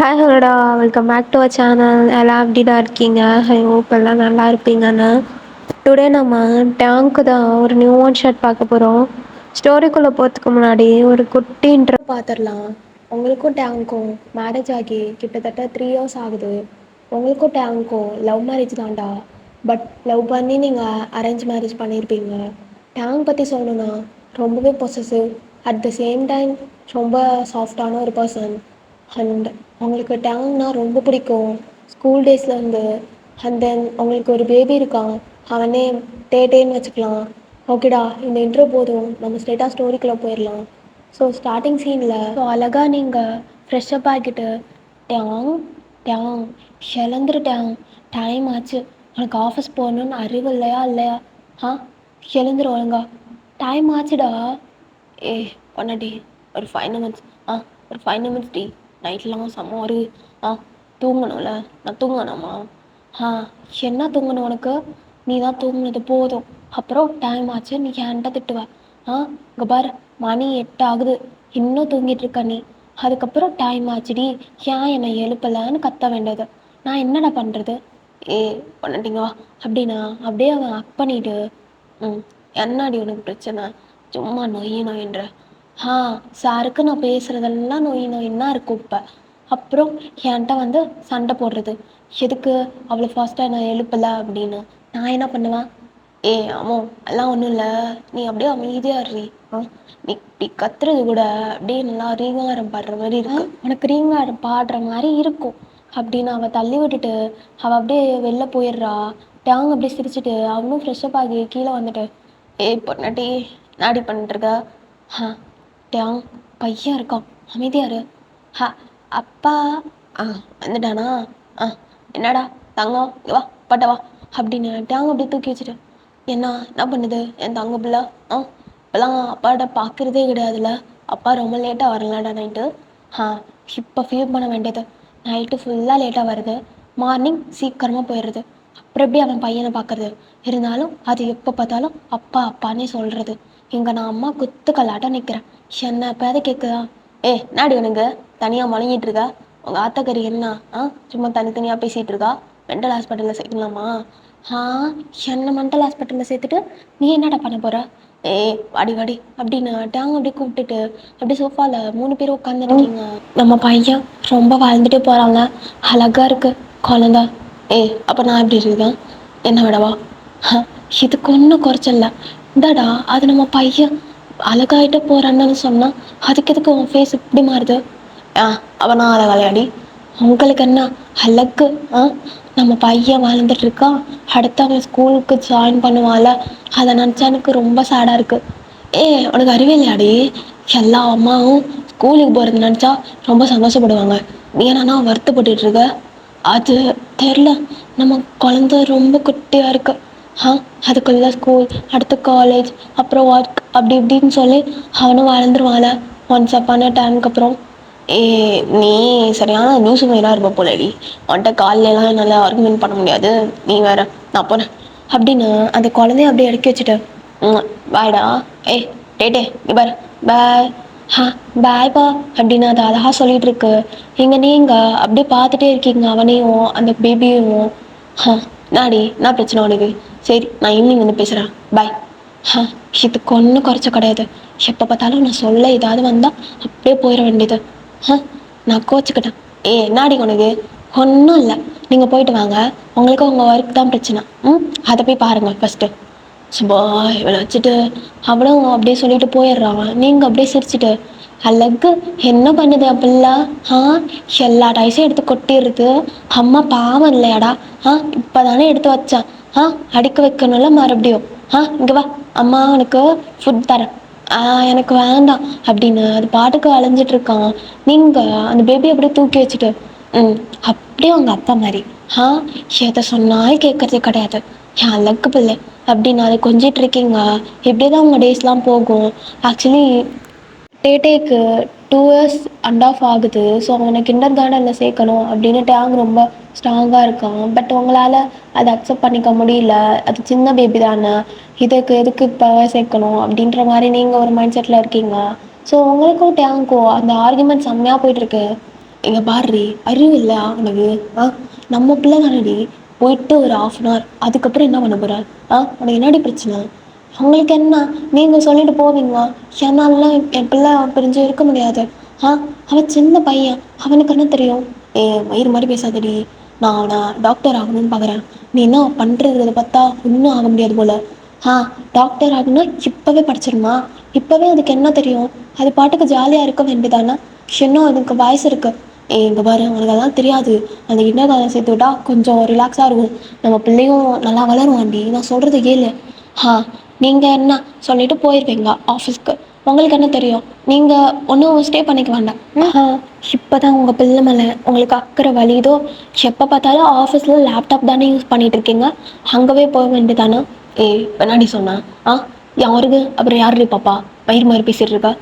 Hi ஹலோடா, welcome back to our channel. எல்லாம் எப்படிடா இருக்கீங்க? ஐ ஹோப் எல்லாம் நல்லா இருப்பீங்கன்னு. டுடே நம்ம டேங்க்கு தான் ஒரு நியூ ஒன் ஷர்ட் பார்க்க போகிறோம். ஸ்டோரிக்குள்ளே போகிறதுக்கு முன்னாடி ஒரு குட்டி இன்ட்ரோ பார்த்துடலாம். உங்களுக்கும் டேங்க்கும் மேரேஜ் ஆகி கிட்டத்தட்ட 3 இயர்ஸ் ஆகுது. உங்களுக்கும் டேங்க்கும் லவ் மேரேஜ் தான்டா. பட் லவ் பண்ணி நீங்கள் அரேஞ்ச் மேரேஜ் பண்ணியிருப்பீங்க. டேங்க் பற்றி சொல்லணுன்னா ரொம்பவே possessive, at the same time ரொம்ப சாஃப்டான ஒரு பர்சன். அண்ட் அவங்களுக்கு டேங்க்னா ரொம்ப பிடிக்கும் ஸ்கூல் டேஸ்லேருந்து. அண்ட் தென் அவங்களுக்கு ஒரு பேபி இருக்கான், அவனே டேட்டேன்னு வச்சுக்கலாம். ஓகேடா, இந்த இன்ட்ரோ போதும், நம்ம ஸ்ட்ரெயிட்டாக ஸ்டோரிக்குள்ளே போயிடலாம். ஸோ ஸ்டார்டிங் சீனில் அழகாக நீங்கள் ஃப்ரெஷ்அப் ஆகிட்டு டேங் டேங் எழுந்துருட்டேன், டைம் ஆச்சு, உனக்கு ஆஃபீஸ் போகணுன்னு அறிவு இல்லையா இல்லையா? ஆ, எழுந்துரு ஒழுங்கா, டைம் ஆச்சுடா. ஏ பொண்ணாடி, ஒரு 5 நிமிட்ஸ். ஆ, ஒரு 5 நிமிட்ஸ் டி, நைட்லாம் செம்ம ஒரு தூங்கணும்ல, நான் தூங்கணுமா? ஆ, என்ன தூங்கணும் உனக்கு? நீ தான் தூங்குனது போதும். அப்புறம் டைம் ஆச்சு நீ என்கிட்ட திட்டுவ. இங்கே பாரு, மணி 8 ஆகுது, இன்னும் தூங்கிட்டு இருக்க நீ. அதுக்கப்புறம் டைம் ஆச்சுடி, ஏன் என்னை எழுப்பலைன்னு கத்த வேண்டியது. நான் என்னடா பண்ணுறது? ஏ பண்ணிட்டீங்க வா அப்படின்னா அப்படியே அவன் அக் பண்ணிட்டு, என்னடி உனக்கு பிரச்சனை? சும்மா நொய் நொயின்ற. ஆ, சாருக்கு நான் பேசுகிறதெல்லாம் நொய் நொயின்னா இருக்கும் இப்போ. அப்புறம் என்கிட்ட வந்து சண்டை போடுறது எதுக்கு? அவ்வளோ ஃபாஸ்ட்டாக நான் எழுப்பலை அப்படின்னு. நான் என்ன பண்ணுவேன்? ஏ அம்மோ, எல்லாம் ஒன்றும் இல்லை, நீ அப்படியே அமைதியாக இருறி. நீ இப்படி கத்துறது கூட அப்படியே நல்லா ரீங்காரம் பாடுற மாதிரி இருக்கு. உனக்கு ரீங்காரம் பாடுற மாதிரி இருக்கும் அப்படின்னு அவள் தள்ளி விட்டுட்டு அவள் அப்படியே வெளில போயிடுறா. டேங் அப்படியே சிரிச்சுட்டு அவனும் ஃப்ரெஷ்அப் ஆகி கீழே வந்துட்டு, ஏய் பொண்ணாட்டி, நாடி பண்ணிட்டுருக்க? டேங், பையன் இருக்கான், அமைதியாரு. ஹ அப்பா. ஆ, வந்துட்டானா? ஆ, என்னடா தங்கம், இங்க வா, பட்ட வா அப்படின்னு டேங் அப்படியே தூக்கி வச்சுட்டு, என்ன பண்ணுது என் தங்க பிள்ளை? இப்போலாம் அப்பாட்ட பார்க்குறதே கிடையாதுல்ல, அப்பா ரொம்ப லேட்டாக வரலாடா நைட்டு. ஆ, இப்போ ஃபீல் பண்ண வேண்டியது, நைட்டு ஃபுல்லாக லேட்டாக வருது, மார்னிங் சீக்கிரமாக போயிடுறது, அப்புறம் எப்படி அவன் பையனை பார்க்குறது? இருந்தாலும் அது எப்போ பார்த்தாலும் அப்பா அப்பான்னே சொல்கிறது. இங்கே நான் அம்மா குத்து கல்லாட்டம் நிற்கிறேன், என்ன எப்போயாவது கேட்குதா? நாடி உனக்கு தனியாக முழங்கிட்டு இருக்கா? உங்கள் ஆத்தக்கறி என்ன சும்மா தனித்தனியாக பேசிகிட்டு இருக்கா? மென்டல் ஹாஸ்பிட்டலில் சேர்க்கலாமா? ஆ, என்னை மென்டல் ஹாஸ்பிட்டலில் சேர்த்துட்டு நீ என்னடா பண்ண போகிற? வாடி வாடி அப்படின்னு டேங் அப்படியே கூப்பிட்டுட்டு அப்படியே சோஃபாவில் 3 பேர் உட்காந்துருக்கீங்க. நம்ம பையன் ரொம்ப வாழ்ந்துட்டு போகிறாங்க, அழகாக இருக்கு குழந்த. அப்போ நான் எப்படி இருக்கேன்? என்ன விடவா? இதுக்கு ஒன்றும் குறைச்சல. இந்தாடா, அது நம்ம பையன் அழகாயிட்டு போகிறான்னு சொன்னால் அதுக்கு எதுக்கு உன் ஃபேஸ் இப்படி மாறுது? அவன் நான் அழகாளையாடி, உங்களுக்கு என்ன அழகு? நம்ம பையன் வாழ்ந்துட்டு இருக்கான், அடுத்து அவன் ஸ்கூலுக்கு ஜாயின் பண்ணுவான்ல, அதை நினச்சா எனக்கு ரொம்ப சேடாக இருக்குது. உனக்கு அறிவே இல்லையாடி? எல்லா அம்மாவும் ஸ்கூலுக்கு போகிறது நினச்சா ரொம்ப சந்தோஷப்படுவாங்க, நீ என்னன்னா வருத்தப்பட்டுட்டு இருக்க? அது தெரில, நம்ம குழந்த ரொம்ப குட்டியாக இருக்கு. அதுக்குள்ள ஸ்கூல், அடுத்து காலேஜ், அப்புறம் ஒர்க், அப்படி இப்படின்னு சொல்லி அவனும் வளர்ந்துருவான்ல ஒன்ஸ் அப்பான டைமுக்கு அப்புறம். நீ சரியான லூசு மயிலாக இருப்ப போலடி, உன்கிட்ட காலையிலலாம் என்னால் ஆர்குமெண்ட் பண்ண முடியாது, நீ வேற, நான் போனேன் அப்படின்னு அந்த குழந்தைய அப்படியே இறக்கி வச்சுட்டு, பாய்டா. டேட்டே நீ பாரு, பாய். பாய்ப்பா அப்படின்னு அது அழகா சொல்லிட்டு இருக்கு. நீங்கள் அப்படியே பார்த்துட்டே இருக்கீங்க அவனையும் அந்த பேபியும். நாடி, நான் பிரச்சனை உனக்கு? சரி, நான் ஈவினிங் வந்து பேசுகிறேன், பாய். இதுக்கு ஒன்றும் குறைச்ச கிடையாது, எப்போ பார்த்தாலும் நான் சொல்ல ஏதாவது வந்தால் அப்படியே போயிட வேண்டியது. நான் கோச்சுக்கிட்டேன். நாடி உனக்கு? ஒன்றும் இல்லை, நீங்கள் போயிட்டு வாங்க, உங்களுக்கு உங்கள் ஒர்க் தான் பிரச்சனை. அதை போய் பாருங்கள் ஃபஸ்ட்டு. சுபா, இவளை வச்சுட்டு அவளும் அப்படியே சொல்லிட்டு போயிடுறான். நீங்கள் அப்படியே சிரிச்சுட்டு, அழகு என்ன பண்ணுது அப்படிலாம்? எல்லா டைஸையும் எடுத்து கொட்டிடுறது, அம்மா பாவம் இல்லையாடா? இப்போ தானே எடுத்து வச்சேன், அடிக்க வைக்கணும்ல மறுபடியும். இங்கே வா, அம்மா உனக்கு ஃபுட் தரேன். எனக்கு வேண்டாம் அப்படின்னு அது பாட்டுக்கு அலைஞ்சிட்டு இருக்கான். நீங்கள் அந்த பேபி அப்படியே தூக்கி வச்சுட்டு, அப்படியே உங்கள் அப்பா மாதிரி எதை சொன்னாலும் கேட்கறதே கிடையாது, என் அழகு பிள்ளை அப்படின்னு அதை கொஞ்சிட்டு இருக்கீங்க. இப்படியே தான் உங்கள் டேஸ்லாம் போகும். ஆக்சுவலி டேட்டேக்கு 2 இயர்ஸ் அண்ட் ஆஃப் ஆகுது. ஸோ அவனை கிண்டர் கார்டனில் சேர்க்கணும் அப்படின்னு டேங் ரொம்ப ஸ்ட்ராங்காக இருக்கான். பட் உங்களால் அதை அக்செப்ட் பண்ணிக்க முடியல, அது சின்ன பேபி தானே, இதுக்கு எதுக்கு இப்போ சேர்க்கணும் அப்படின்ற மாதிரி நீங்கள் ஒரு மைண்ட் செட்டில் இருக்கீங்க. ஸோ உங்களுக்கும் டேங்க்கும் அந்த ஆர்குமெண்ட் செம்மையாக போயிட்டுருக்கு. இங்கே பாருடி, அறிவு இல்லை அவனுக்கு. ஆ நம்ம பிள்ளை தானடி. போயிட்டு ஒரு 1/2 அதுக்கப்புறம் என்ன பண்ண போகிற? உனக்கு என்னடி பிரச்சனை? அவங்களுக்கு என்ன? நீங்கள் சொல்லிட்டு போவீங்களா? என்னாலலாம் என் பிள்ளை பிரிஞ்சு இருக்க முடியாது. ஆ அவன் சின்ன பையன், அவனுக்கு என்ன தெரியும்? வயிறு மாதிரி பேசாதடி. நான் அவனை டாக்டர் ஆகணும்னு பார்க்குறேன். நீ என்ன பண்ணுறத பார்த்தா ஒன்றும் ஆக முடியாது போல். ஆ டாக்டர் ஆகணும்னா இப்போவே படிச்சிருமா? இப்போவே அதுக்கு என்ன தெரியும்? அது பாட்டுக்கு ஜாலியாக இருக்க வேண்டியதானே. இன்னும் அதுக்கு வயசு இருக்குது. இங்கே பாரு, உனக்கு அதெல்லாம் தெரியாது. அந்த இன்னகாலம் சேர்த்து விட்டா கொஞ்சம் ரிலாக்ஸாக இருக்கும். நம்ம பிள்ளையும் நல்லா வளருவாண்டி. நான் சொல்கிறத கேளு. ஆ நீங்கள் என்ன சொல்லிட்டு போயிருவீங்க ஆஃபீஸ்க்கு. உங்களுக்கு என்ன தெரியும்? நீங்கள் ஒன்றும் ஸ்டே பண்ணிக்க வேண்டாம். இப்போ தான் உங்கள் பிள்ளை மேலே உங்களுக்கு அக்கறை வலிதோ. எப்போ பார்த்தாலும் ஆஃபீஸில் லேப்டாப் தானே யூஸ் பண்ணிகிட்டு இருக்கீங்க. அங்கவே போக வேண்டியதானே. பின்னாடி சொன்னா யாருக்கு அப்புறம் யாரு பாப்பா வயிறு மாதிரி பேசிகிட்டு இருக்கா?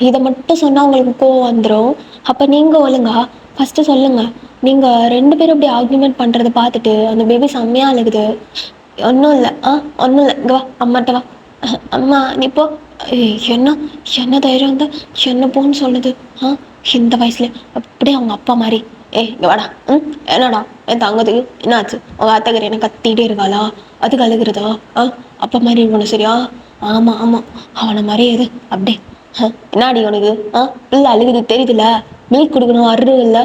இதை மட்டும் சொன்னால் உங்களுக்கு கோவம் வந்துடும். அப்போ நீங்கள் ஒழுங்கா ஃபஸ்ட்டு சொல்லுங்கள். நீங்கள் 2 பேரும் இப்படி ஆர்கியூமெண்ட் பண்ணுறதை பார்த்துட்டு அந்த பேபி செம்மையாக அழுகுது. ஒன்றும் இல்லை. ஒன்றும் இல்லை. இங்கே வா, அம்மாட்ட வா. அம்மா நீ போ. என்ன என்ன தைரியம் தான் என்ன போன்னு சொல்லுது? இந்த வயசுல அப்படியே அவங்க அப்பா மாதிரி. இங்கே வாடா. என்னடா என் தங்கத்துக்கு என்னாச்சு? உங்கள் அத்தைக்கறி என்ன கத்திகிட்டே இருக்காளா? அதுக்கு அழுகிறதா? அப்பா மாதிரி இருக்கணும் சரியா? ஆமாம் ஆமாம், அவனை மாதிரி எது அப்படியே. என்னாடி உனக்கு? பிள்ளை அழுகுது தெரியுதுல்ல. மில்க் கொடுக்கணும் அரு இல்லை.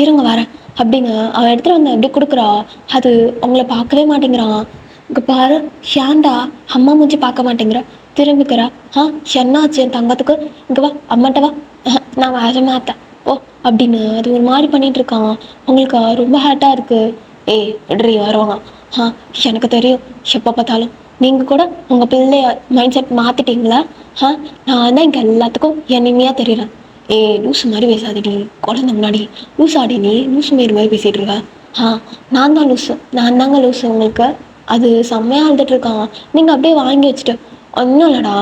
இருங்க வரேன் அப்படிங்க அவன் எடுத்துகிட்டு வந்து அப்படியே கொடுக்குறா. அது அவங்கள பார்க்கவே மாட்டேங்கிறான். இங்கே பாரு, ஷாண்டா அம்மா மூஞ்சி பார்க்க மாட்டேங்கிற, திரும்பிக்கிறா. என்னாச்சு என் தங்கத்துக்கு? இங்கே வா, அம்மாட்ட வா. நான் வர மாட்டேன் ஓ அப்படின்னு அது ஒரு மாதிரி பண்ணிட்டு இருக்கான். உங்களுக்கு ரொம்ப ஹேட்டாக இருக்கு. விடுறி வருவாங்க. எனக்கு தெரியும். எப்போ பார்த்தாலும் நீங்கள் கூட உங்கள் பிள்ளைய மைண்ட் செட் மாற்றிட்டீங்களா? நான் தான் இங்கே எல்லாத்துக்கும் எனிமையாக தெரியுறேன். லூசு மாதிரி பேசாதடி. குழந்த முன்னாடி லூசாடி நீ. லூசு மாரி மாதிரி பேசிகிட்டு இருக்க. நான் தான் லூசு. நான் தாங்க லூசு உங்களுக்கு. அது செம்மையாக அழுதுட்டு இருக்கான். நீங்கள் அப்படியே வாங்கி வச்சுட்டு ஒன்றும் இல்லைடா.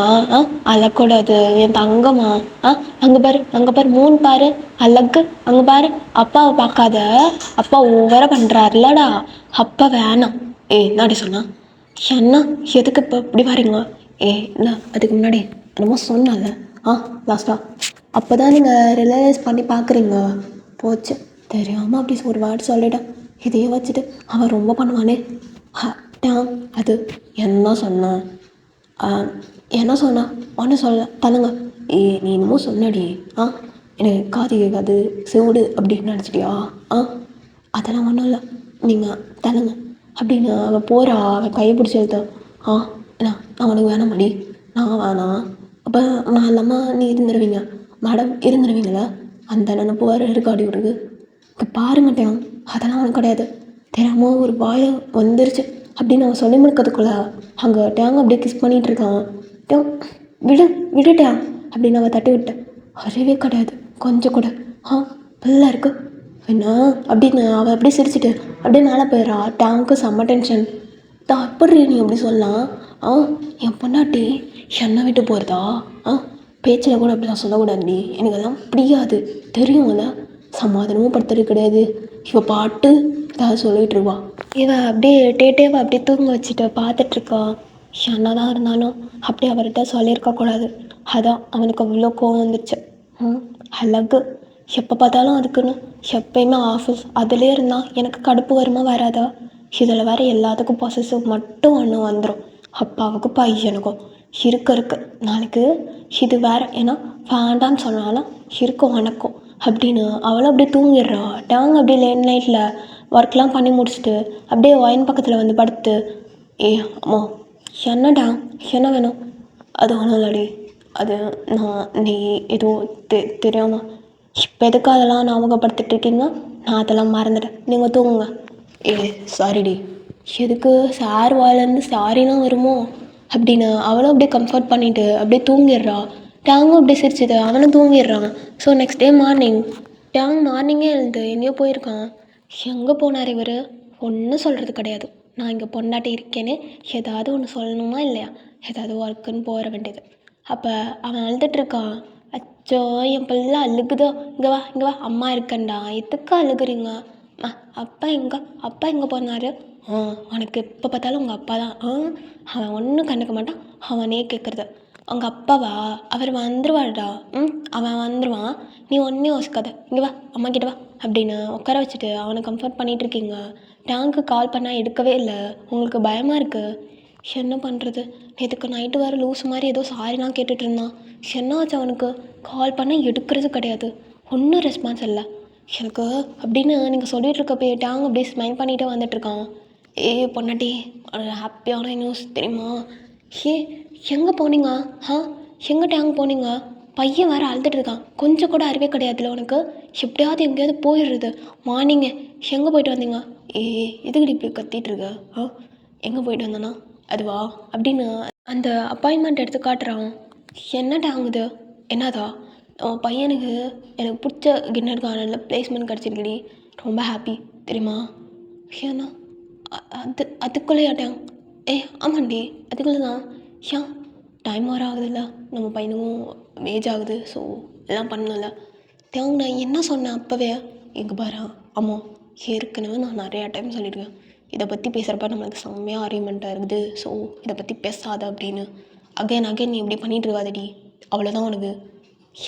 அழக்கூடாது என் தங்கம்மா. அங்கே பாரு, அங்கே பாரு, 3 பாரு அழகு. அங்கே பாரு, அப்பாவை பார்க்காத. அப்பா ஓவரா பண்ணுறாருலடா. அப்பா வேணாம். என்னாடி சொன்னா? என்ன எதுக்கு இப்போ இப்படி வரீங்க? இல்லை அதுக்கு முன்னாடி என்னமோ சொன்னால. லாஸ்ட்டா அப்போ தான் நீங்கள் ரியலைஸ் பண்ணி பார்க்குறீங்க. போச்சு, தெரியாமல் அப்படி ஒரு வார்டு சொல்லிட்டேன். இதையே வச்சுட்டு அவன் ரொம்ப பண்ணுவானே. அது என்ன சொன்னான்? என்ன சொன்னா? ஒன்றும் சொல்ல தனுங்க. நீ என்னமோ சொன்னடி. எனக்கு காது கேட்காது செவிடு அப்படின்னு நினச்சிட்டியா? அதெல்லாம் ஒன்றும் இல்லை. நீங்கள் தனுங்க அப்படின்னு அவன் போகிறா. அவன் கையை பிடிச்சி எழுத்தான். என்ன அவனுக்கு வேணாம் மடி? நான் வேணாம். அப்போ நான் இல்லாமல் நீ இருந்துருவீங்க மேடம்? இருந்துருவீங்களா? அந்த நினப்பு வேறு இருக்காடி விடுது. இப்போ பாருங்கட்டேன், அதெல்லாம் அவனுக்கு கிடையாது. தெரியாமல் ஒரு வாயை வந்துருச்சு அப்படின்னு அவன் சொல்லி முடிக்கிறதுக்குள்ள அங்கே டேங்க அப்படியே கிஸ் பண்ணிகிட்டு இருக்கான். டேங் விடுட்டேன் அப்படின்னு அவன் தட்டி விட்டேன். அறிவே கிடையாது கொஞ்சம் கூட. பிள்ளை இருக்கு என்ன அப்படின்னு அவள் அப்படியே சிரிச்சுட்டு அப்படியே மேலே போயிடறா. டேங்க்கு செம்ம டென்ஷன். அப்படி நீ அப்படி சொல்லலாம்? என் பொண்டாட்டி என்னை விட்டு போகிறதா? பேச்சில் கூட அப்படிலாம் சொல்லக்கூடாது. எனக்கு அதெல்லாம் பிடிக்காது தெரியுங்கள. சமாதானமும் படுத்துறது கிடையாது. இவள் பாட்டு ஏதாவது சொல்லிகிட்டு இருவா. இவன் அப்படியே டேட்டேவை அப்படியே தூங்க வச்சுட்டு பார்த்துட்ருக்கா. என்ன தான் இருந்தாலும் அப்படியே அவர்கிட்ட சொல்லியிருக்கக்கூடாது. அதான் அவனுக்கு அவ்வளோ கோவம் வந்துச்சு. அழகு எப்போ பார்த்தாலும் அதுக்குன்னு எப்பயுமே ஆஃபீஸ் அதிலே இருந்தால் எனக்கு கடுப்பு வருமா வராதா? இதில் வேறு எல்லாத்துக்கும் பொசசிவ் மட்டும் ஒன்று வந்துடும். அப்பாவுக்கும் பையனுக்கும் இருக்கு நாளைக்கு இது வேறு. ஏன்னா வேண்டான்னு சொன்னாலும் இருக்கும் உனக்கும் அப்படின்னு அவளும் அப்படியே தூங்கிடுறா. டேங்க அப்படியே லேட் நைட்டில் ஒர்க்லாம் பண்ணி முடிச்சுட்டு அப்படியே ஒயின் பக்கத்தில் வந்து படுத்து அம்மா என்னடா என்ன வேணும்? அது ஒன்றும் இல்லடி. அது நீ ஏதோ தெரியாமல் இப்போ எதுக்கு அதெல்லாம் ஞாபகப்படுத்திட்டு இருக்கீங்க? நான் அதெல்லாம் மறந்துட்டேன். நீங்கள் தூங்குங்க. சாரிடி. எதுக்கு சார் வாயிலேருந்து சாரிலாம் வருமோ அப்படின்னு அவளும் அப்படியே கம்ஃபர்ட் பண்ணிவிட்டு அப்படியே தூங்கிடுறா. டேங்கும் அப்படியே சிரிச்சுது அவனும் தூங்கிடுறான். ஸோ நெக்ஸ்ட் டே மார்னிங்கே எழுந்து எங்கேயோ போயிருக்கான். எங்கே போனார் இவர்? ஒன்றும் சொல்கிறது கிடையாது. நான் இங்கே பொண்டாட்டி இருக்கேன்னு ஏதாவது ஒன்று சொல்லணுமா இல்லையா? ஏதாவது ஒர்க்குன்னு போகிற வேண்டியது. அப்போ அவன் அழுதுட்ருக்கான். அச்சோ என் பிள்ளை அழுகுதோ. இங்கே வா அம்மா இருக்கண்டா. எதுக்கு அழுகுறீங்க? அப்பா எங்கே போனார்? உனக்கு எப்போ பார்த்தாலும் உங்கள் அப்பா தான். அவன் ஒன்றும் கண்டுக்க மாட்டான். அவனே கேட்குறது. அவங்க அப்பாவா? அவர் வந்துருவாருடா. அவன் வந்துருவான். நீ ஒன்றே யோசிக்காத. இங்கே வா, அம்மா கிட்ட வா அப்படின்னு உட்கார வச்சுட்டு அவனை கம்ஃபர்ட் பண்ணிகிட்ருக்கீங்க. டேங்க்கு கால் பண்ணால் எடுக்கவே இல்லை. உங்களுக்கு பயமாக இருக்குது. என்ன பண்ணுறது? நேற்றுக்கு நைட்டு வேறு லூஸ் மாதிரி ஏதோ சாரிலாம் கேட்டுட்டு இருந்தான். என்ன ஆச்சு அவனுக்கு? கால் பண்ணால் எடுக்கிறது கிடையாது. ஒன்றும் ரெஸ்பான்ஸ் இல்லை எனக்கு அப்படின்னு நீங்கள் சொல்லிகிட்டு இருக்கப்போ டேங்க் அப்படியே ஸ்மைல் பண்ணிகிட்டே வந்துட்டுருக்கான். பொன்னாட்டி, ஒரு ஹாப்பியான நியூஸ் தெரியுமா? ஏ, எங்கே போனீங்க? எங்கே டேங்க் போனீங்க? பையன் வேறு அழுதுட்டு இருக்கான். கொஞ்சம் கூட அறிவே கிடையாதுல்ல உனக்கு? எப்படியாவது எங்கேயாவது போயிடுறது. மார்னிங்கு எங்கே போயிட்டு வந்தீங்க? எதுக்கடி இப்படி கத்திட்டு இருக்க? எங்கே போயிட்டு வந்தேன்னா அதுவா அப்படின்னு அந்த அப்பாயின்மெண்ட் எடுத்து காட்டுறான். என்ன டேங்க் இது? என்னதா? உன் பையனுக்கு எனக்கு பிடிச்ச கின்னர் கார்டனில் பிளேஸ்மெண்ட் கிடச்சிருக்குடி. ரொம்ப ஹாப்பி தெரியுமா? ஏன்னா அதுக்குள்ளேயா டேங்க்? ஆமாண்டி, அதுக்குள்ளே தான். ஏன் டைம் வர ஆகுதுல்ல, நம்ம பையனுக்கும் ஏஜ் ஆகுது. ஸோ எல்லாம் பண்ணல. தேவங்க நான் என்ன சொன்னேன் அப்போவே? எங்கே பாரு ஆமாம், ஏற்கனவே நான் நிறையா டைம் சொல்லியிருக்கேன், இதை பற்றி பேசுகிறப்ப நம்மளுக்கு செம்மையாக ஆர்கியூமெண்ட்டாக இருக்குது. ஸோ இதை பற்றி பேசாத அப்படின்னு. அகைன் நீ இப்படி பண்ணிகிட்டு இருக்காதடி, அவ்வளோதான் உனக்கு.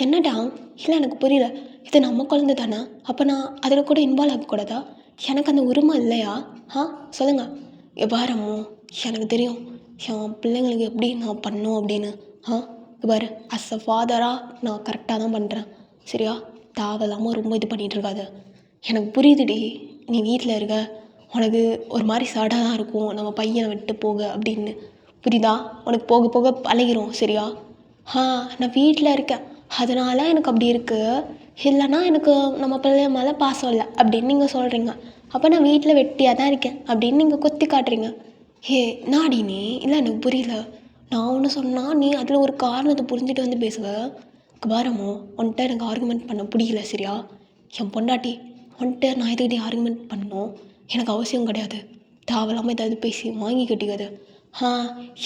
என்னடா? இல்லை எனக்கு புரியல. இது நம்ம குழந்தை தானே, அப்போ நான் அதில் கூட இன்வால்வ் ஆகக்கூடாதா? எனக்கு அந்த உரிமை இல்லையா? சொல்லுங்கள். பாரம்மோ, எனக்கு தெரியும் என் பிள்ளைங்களுக்கு எப்படி நான் பண்ணோம் அப்படின்னு. பாரு, அஸ் அ ஃபாதராக நான் கரெக்டாக தான் பண்ணுறேன். சரியா? தேவையில்லாமல் ரொம்ப இது பண்ணிகிட்டு இருக்காத. எனக்கு புரியுதுடி, நீ வீட்டில் இருக்க, உனக்கு ஒரு மாதிரி சடாக தான் இருக்கும் நம்ம பையனை விட்டு போக அப்படின்னு. புரியுதா? உனக்கு போக போக பழகிரும். சரியா? நான் வீட்டில் இருக்கேன், அதனால் எனக்கு அப்படி இருக்குது. இல்லைன்னா எனக்கு நம்ம பிள்ளை மேலே பாசம் இல்லை அப்படின்னு நீங்கள் சொல்கிறீங்க. அப்போ நான் வீட்டில் வெட்டியாக தான் இருக்கேன் அப்படின்னு நீங்கள் குத்தி காட்டுறீங்க. நாடி நீ? இல்லை எனக்கு புரியல. நான் ஒன்று சொன்னால் நீ அதில் ஒரு காரணத்தை புரிஞ்சுட்டு வந்து பேசுவ. பாரமோ, உன்கிட்ட எனக்கு ஆர்குமெண்ட் பண்ண பிடிக்கல. சரியா? என் பொண்டாட்டி உன்கிட்ட நான் எதுக்கிட்டே ஆர்குமெண்ட் பண்ணணும் எனக்கு அவசியம் கிடையாது. தேவையில்லாமல் ஏதாவது பேசி வாங்கி கட்டிக்காது.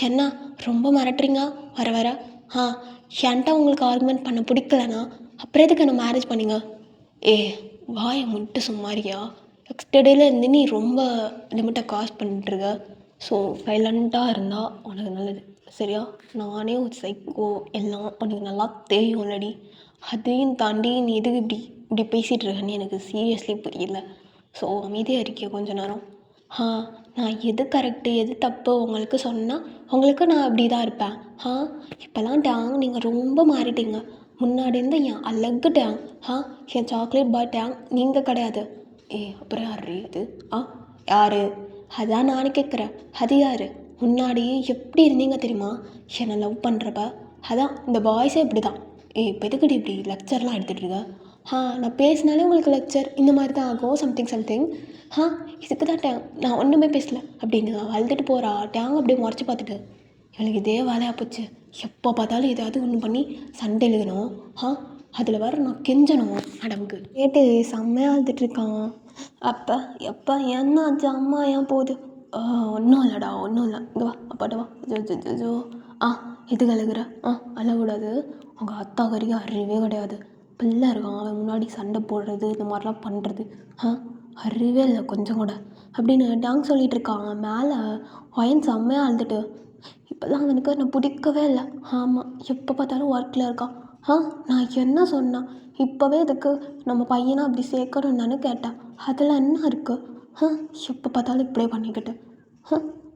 என்ன ரொம்ப மிரட்டுறீங்க வர வர? என்கிட்ட உங்களுக்கு ஆர்குமெண்ட் பண்ண பிடிக்கலனா அப்புறம் எதுக்கு என்ன மேரேஜ் பண்ணிங்க? வாயை முட்டு சும்மாரியா? எக்ஸ்டர்டேல இருந்து நீ ரொம்ப லிமிட்டை காஸ் பண்ணிட்டுருக்க. ஸோ சைலண்ட்டாக இருந்தால் உனக்கு நல்லது. சரியா? நானே ஒரு சைக்கோ, எல்லாம் உனக்கு நல்லா தெரியும் இல்லடி. அதையும் தாண்டி நீ எதுக்கு இப்படி பேசிகிட்டு இருக்கன்னு எனக்கு சீரியஸ்லி புரியல. ஸோ அமைதியாக இருக்கிய கொஞ்ச நேரம். நான் எது கரெக்டு எது தப்பு உங்களுக்கு சொன்னால் உங்களுக்கு நான் அப்படி தான் இருப்பேன். இப்போல்லாம் டேங் நீங்கள் ரொம்ப மாறிட்டீங்க. முன்னாடி இருந்து என் அழகு டேங், என் சாக்லேட் பாய் டேங் நீங்கள் கிடையாது. அப்புறம் யார் அது? யார்? அதான் நானும் கேட்குறேன், அது யார்? முன்னாடி எப்படி இருந்தீங்க தெரியுமா என்னை லவ் பண்ணுறப்ப? அதான் இந்த பாய்ஸே இப்படி தான். இப்போ எதுக்கடி இப்படி லெக்சர்லாம் எடுத்துகிட்டு இருக்க? நான் பேசினாலே உங்களுக்கு லெக்சர் இந்த மாதிரி தான் ஆகும். சம்திங் இதுக்கு தான் டேங் நான் ஒன்றுமே பேசலை அப்படின்னு அழுதுட்டு போகிறா. டேங் அப்படியே முறைச்சி பார்த்துட்டு, எனக்கு இதே வேலையாக போச்சு. எப்போ பார்த்தாலும் ஏதாவது ஒன்று பண்ணி சண்டை எழுதணும். அதில் வேறு நான் கெஞ்சணும் மேடம்க்கு. கேட்டு செம்மையாக அழுதுட்டுருக்கான். அப்போ எப்போ என்னாச்சு? அம்மா ஏன் போகுது? ஒன்றும் இல்லைடா, ஒன்றும் இல்லை. இங்கே வா, அப்பாட்ட வா. ஜோ எதுக்கு அழுகுற? அழக்கூடாது. உங்கள் அத்தா வரைக்கும் அறிவே கிடையாது. பிள்ளை இருக்கான், அவன் முன்னாடி சண்டை போடுறது இந்த மாதிரிலாம் பண்ணுறது அறிவே இல்லை கொஞ்சம் கூட அப்படின்னு டாங் சொல்லிகிட்டு இருக்கான். மேலே ஒயன் செம்மையாக அழுதுட்டு, இப்போல்லாம் அவனுக்கு நான் பிடிக்கவே இல்லை. ஆமாம், எப்போ பார்த்தாலும் ஒர்க்கில் இருக்கான். நான் என்ன சொன்னேன்? இப்போவே இதுக்கு நம்ம பையனை அப்படி சேர்க்கணும் தானே கேட்டேன். அதில் என்ன இருக்குது? எப்போ பார்த்தாலும் இப்படியே பண்ணிக்கிட்டு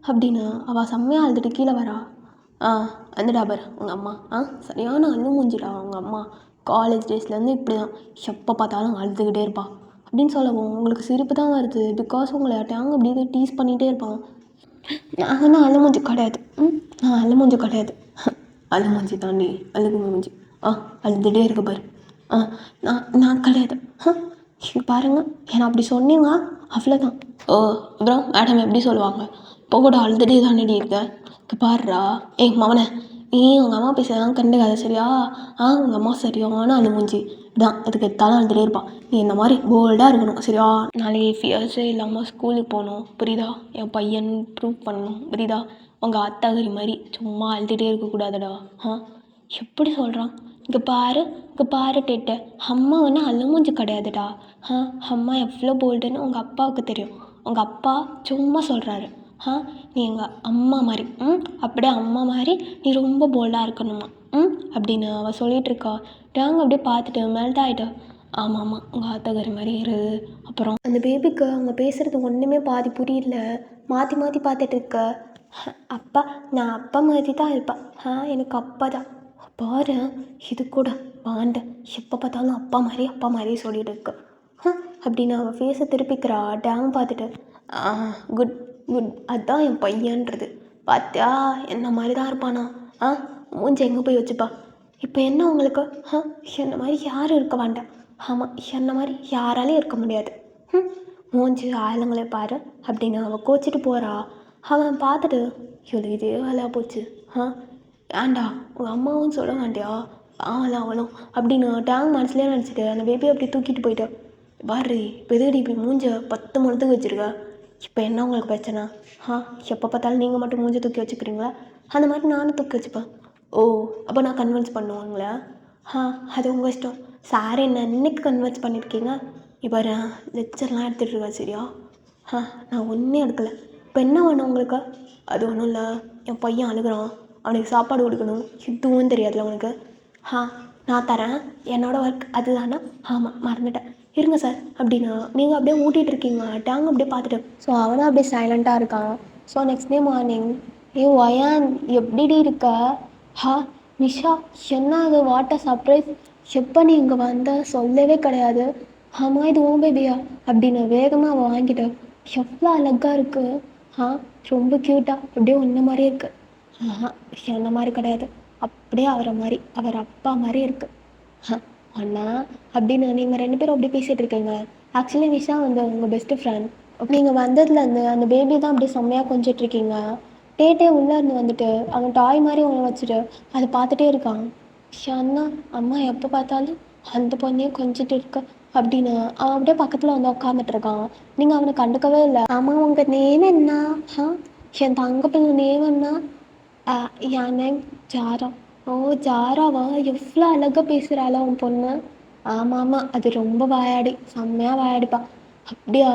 அப்படின்னு அவள் செம்மையாக அழுதுட்டு கீழே வரா. வந்துடா பாரு உங்கள் அம்மா. சரியான அள்ளு மூஞ்சிடா அவங்க அம்மா. காலேஜ் டேஸ்லேருந்து இப்படி தான், எப்போ பார்த்தாலும் அழுதுகிட்டே இருப்பாள் அப்படின்னு சொல்லவும் உங்களுக்கு சிரிப்பு தான் வருது. பிகாஸ் உங்களை யார்ட்டையாங்க அப்படி டீஸ் பண்ணிகிட்டே இருப்பான். நான் அள்ளு மூஞ்சி கிடையாது. நான் அள்ளு மூஞ்சி கிடையாது. அள்ளு மூஞ்சி தாண்டி அழுகு மூஞ்சி. அழுதுகிட்டே இருக்க பாரு. நான் கிடையாது. பாருங்கள், ஏன்னா அப்படி சொன்னீங்க அவ்வளோதான். அப்புறம் மேடம் எப்படி சொல்லுவாங்க? இப்போ கூட அழுதுகிட்டே தானே இருக்கேன். பாருடா மவனை, நீ உங்கள் அம்மா பேசுறதான் கண்டுக்காத. சரியா? உங்கள் அம்மா சரியான அழு மூஞ்சி தான், எதுக்கு எடுத்தாலும் அழுதுகிட்டே இருப்பான். நீ இந்த மாதிரி போல்டாக இருக்கணும். சரியா? நாளைக்கு ஃபியர்ஸே இல்லாமல் ஸ்கூலுக்கு போகணும். புரியுதா? என் பையன் ப்ரூவ் பண்ணணும். புரியுதா? உங்கள் அத்தாகரி மாதிரி சும்மா அழுதுகிட்டே இருக்கக்கூடாதுடா. எப்படி சொல்கிறான்? இங்கே பாரு டேட்டு, அம்மா ஒன்றும் அழுமூஞ்சி கிடையாதுடா. அம்மா எவ்வளோ போல்டுன்னு உங்கள் அப்பாவுக்கு தெரியும். உங்கள் அப்பா சும்மா சொல்கிறாரு. நீ எங்கள் அம்மா மாதிரி அப்படியே அம்மா மாதிரி நீ ரொம்ப போல்டாக இருக்கணுமா அப்படின்னு அவள் சொல்லிகிட்ருக்கா. டேங் அப்படியே பார்த்துட்டு மெல்ட் ஆகிட்டா. ஆமாம் ஆமாம் உங்கள் ஆத்தகரி மாதிரி இரு. அப்புறம் அந்த பேபிக்கு அவங்க பேசுகிறது ஒன்றுமே பாதி புரியல. மாற்றி மாற்றி பார்த்துட்டு இருக்க. அப்பா நான் அப்பா மாதிரி தான் இருப்பேன். எனக்கு அப்பா தான் பாரு. இது கூட வாண்ட எப்போ பார்த்தாலும் அப்பா மாதிரி சொல்லிட்டு இருக்க அப்படின்னு அவன் ஃபேஸை திருப்பிக்கிறா. டேங் பார்த்துட்டு குட் குட் அதுதான் என் பையன்றது. பார்த்தியா என்ன மாதிரி தான் இருப்பானா. மூஞ்சி எங்கே போய் வச்சுப்பா. இப்போ என்ன உங்களுக்கு என்ன மாதிரி யாரும் இருக்க வேண்டாம். ஆமாம் என்ன மாதிரி யாராலையும் இருக்க முடியாது. மூஞ்சி ஆளுங்களே பாரு அப்படின்னு அவள் கோச்சிட்டு போகிறா. அவன் பார்த்துட்டு இவ்வளோ இதே வேலையாக போச்சு. ஏண்டா உங்கள் அம்மாவும் சொல்ல வேண்டியா அவளும் அப்படின்னு டேங் மனசுலேயே நினச்சிட்டு அந்த பேபி அப்படி தூக்கிட்டு போயிட்டான். பாரு இப்போ எதுக்கடி இப்படி மூஞ்ச 10 முழத்துக்கு வச்சுருக்க. இப்போ என்ன உங்களுக்கு பிரச்சனை? எப்போ பார்த்தாலும் நீங்கள் மட்டும் மூஞ்சை தூக்கி வச்சுக்கிறீங்களா? அந்த மாதிரி நானும் தூக்கி வச்சுப்பேன். ஓ அப்போ நான் கன்வின்ஸ் பண்ணுவாங்களா? அது உங்கள் இஷ்டம். சார் என்ன இன்னைக்கு கன்வின்ஸ் பண்ணியிருக்கீங்க. இப்போ லெக்சர்லாம் எடுத்துகிட்டு இருக்கா சரியா? நான் ஒன்றே எடுக்கலை. இப்போ என்ன வேணும் உங்களுக்கு? அது ஒன்றும் இல்லை, என் பையன் அழுகிறான், அவனுக்கு சாப்பாடு கொடுக்கணும். எதுவும் தெரியாதுல்ல உனக்கு? நான் தரேன், என்னோடய ஒர்க் அதுதானே. ஆமாம் மறந்துட்டேன், இருங்க சார் அப்படின்னா நீங்கள் அப்படியே ஊட்டிகிட்டு இருக்கீங்க. டேங் அப்படியே பார்த்துட்டு ஸோ அவனும் அப்படியே சைலண்ட்டாக இருக்கான். ஸோ நெக்ஸ்ட் டே மார்னிங் ஒயான் எப்படி இருக்க? நிஷா என்ன அது வாட் அ சர்ப்ரைஸ். எப்போ நீ இங்கே வந்த சொல்லவே கிடையாது. ஆமாம் இது ஓ பேபியா அப்படின்னு வேகமாக அவள் வாங்கிட்டு எவ்வளோ அழகாக இருக்குது. ரொம்ப க்யூட்டாக அப்படியே ஒன்றை மாதிரியே இருக்குது. என்ன மாதிரி கிடையாது, அப்படியே அவரை மாதிரி அவர் அப்பா மாதிரி இருக்குது. அண்ணா அப்படின்னு நீங்கள் 2 பேரும் அப்படி பேசிகிட்டு இருக்கீங்க. ஆக்சுவலி நிஷா வந்து உங்கள் பெஸ்ட்டு ஃப்ரெண்ட். நீங்கள் வந்ததுலேருந்து அந்த பேபி தான் அப்படியே செம்மையாக கொஞ்சிட்ருக்கீங்க. டேட்டே உள்ளே இருந்து வந்துட்டு அவன் டாய் மாதிரி ஒன்று வச்சுட்டு அதை பார்த்துட்டே இருக்கான். அண்ணா அம்மா எப்போ பார்த்தாலும் அந்த பொண்ணையே கொஞ்சிட்டு இருக்க அப்படின்னு அவன் அப்படியே பக்கத்தில் வந்து உட்காந்துட்டு இருக்கான். நீங்கள் அவனை கண்டுக்கவே இல்லை. ஆமாம் உங்கள் நேம் என்ன? என் தங்க பிள்ளை நேம் என்ன? என் நேம் ஜாரா. ஓ ஜாராவா, எவ்வளோ அழகாக பேசுகிறாளா உன் பொண்ணு. ஆமாம் அது ரொம்ப வாயாடி, செம்மையாக வாயாடிப்பா. அப்படியா?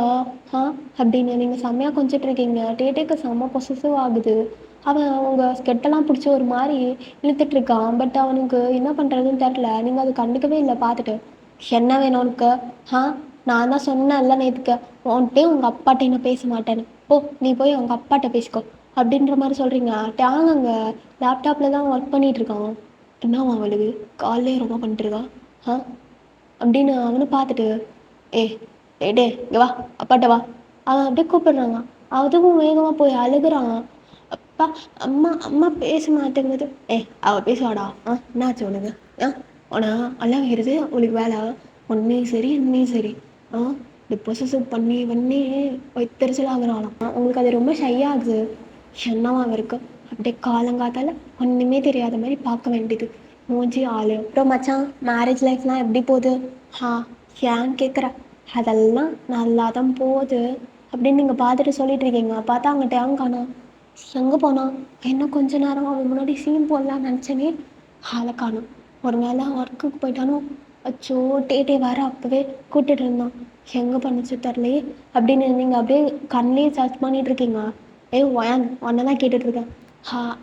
அப்படின்னு நீங்கள் செம்மையாக கொஞ்சிட்டு இருக்கீங்க. டேட்டேக்கு செம்ம பொசசிவ் ஆகுது. அவன் உங்கள் ஸ்கெட்டெல்லாம் பிடிச்சி ஒரு மாதிரி இழுத்துட்ருக்கான். பட் அவனுக்கு என்ன பண்ணுறதுன்னு தெரில. நீங்கள் அதை கண்டுக்கவே இல்லை. பார்த்துட்டு என்ன வேணும் உனக்கு? நான் தான் சொன்னேன்ல நேற்றுக்கு உன்கிட்டே உங்கள் அப்பாட்ட நான் பேச மாட்டேன்னு. நீ போய் உங்கள் அப்பாட்ட பேசிக்கோ அப்படின்ற மாதிரி சொல்கிறீங்க. டேங் அங்கே லேப்டாப்பில் தான் ஒர்க் பண்ணிகிட்ருக்கான். என்னவா அவளுக்கு காலையே ரொம்ப பண்ணிட்டுருக்கா அப்படின்னு அவனை பார்த்துட்டு டே இங்கே வா அப்பாட்ட வா. அவன் அப்படியே கூப்பிடுறாங்க. அதுவும் வேகமாக போய் அழுகுறான். அப்பா அம்மா அம்மா பேச மாட்டேங்குது. அவள் பேசுவாடா. என்னாச்சு உனக்கு? உனா அழகிறது அவளுக்கு வேலை. ஒன்றையும் சரி என்னையும் சரி இந்த பொசசிவ் பண்ணி வைத்தறிச்சல் ஆகுறாளாம். உங்களுக்கு அது ரொம்ப ஷையாகுது. என்னவாக இருக்கு அப்படியே காலங்காத்தால ஒன்றுமே தெரியாத மாதிரி பார்க்க வேண்டியது மூஞ்சி ஆளு. அப்புறம் மச்சான் மேரேஜ் லைஃப்லாம் எப்படி போகுது? ஏன்னு கேட்குற? அதெல்லாம் நல்லா தான் போகுது அப்படின்னு நீங்கள் பார்த்துட்டு சொல்லிட்டு இருக்கீங்க. பார்த்தா அங்கே டேங் காணோம். எங்கே போனான்? என்ன கொஞ்ச நேரம் அவன் முன்னாடி சீன் போடலான்னு நினச்சேனே, ஆளை காணோம். ஒரு வேளை ஒர்க்குக்கு போயிட்டானோ? அச்சோ டேட்டே வேறு அப்போவே கூப்பிட்டுட்டு இருந்தான், எங்கே பண்ணிச்சு தரலையே அப்படின்னு நீங்கள் அப்படியே கண்ணிலே சர்ச் பண்ணிட்டு இருக்கீங்க. ஒயான் ஒன்றை தான் கேட்டுட்ருக்கேன்.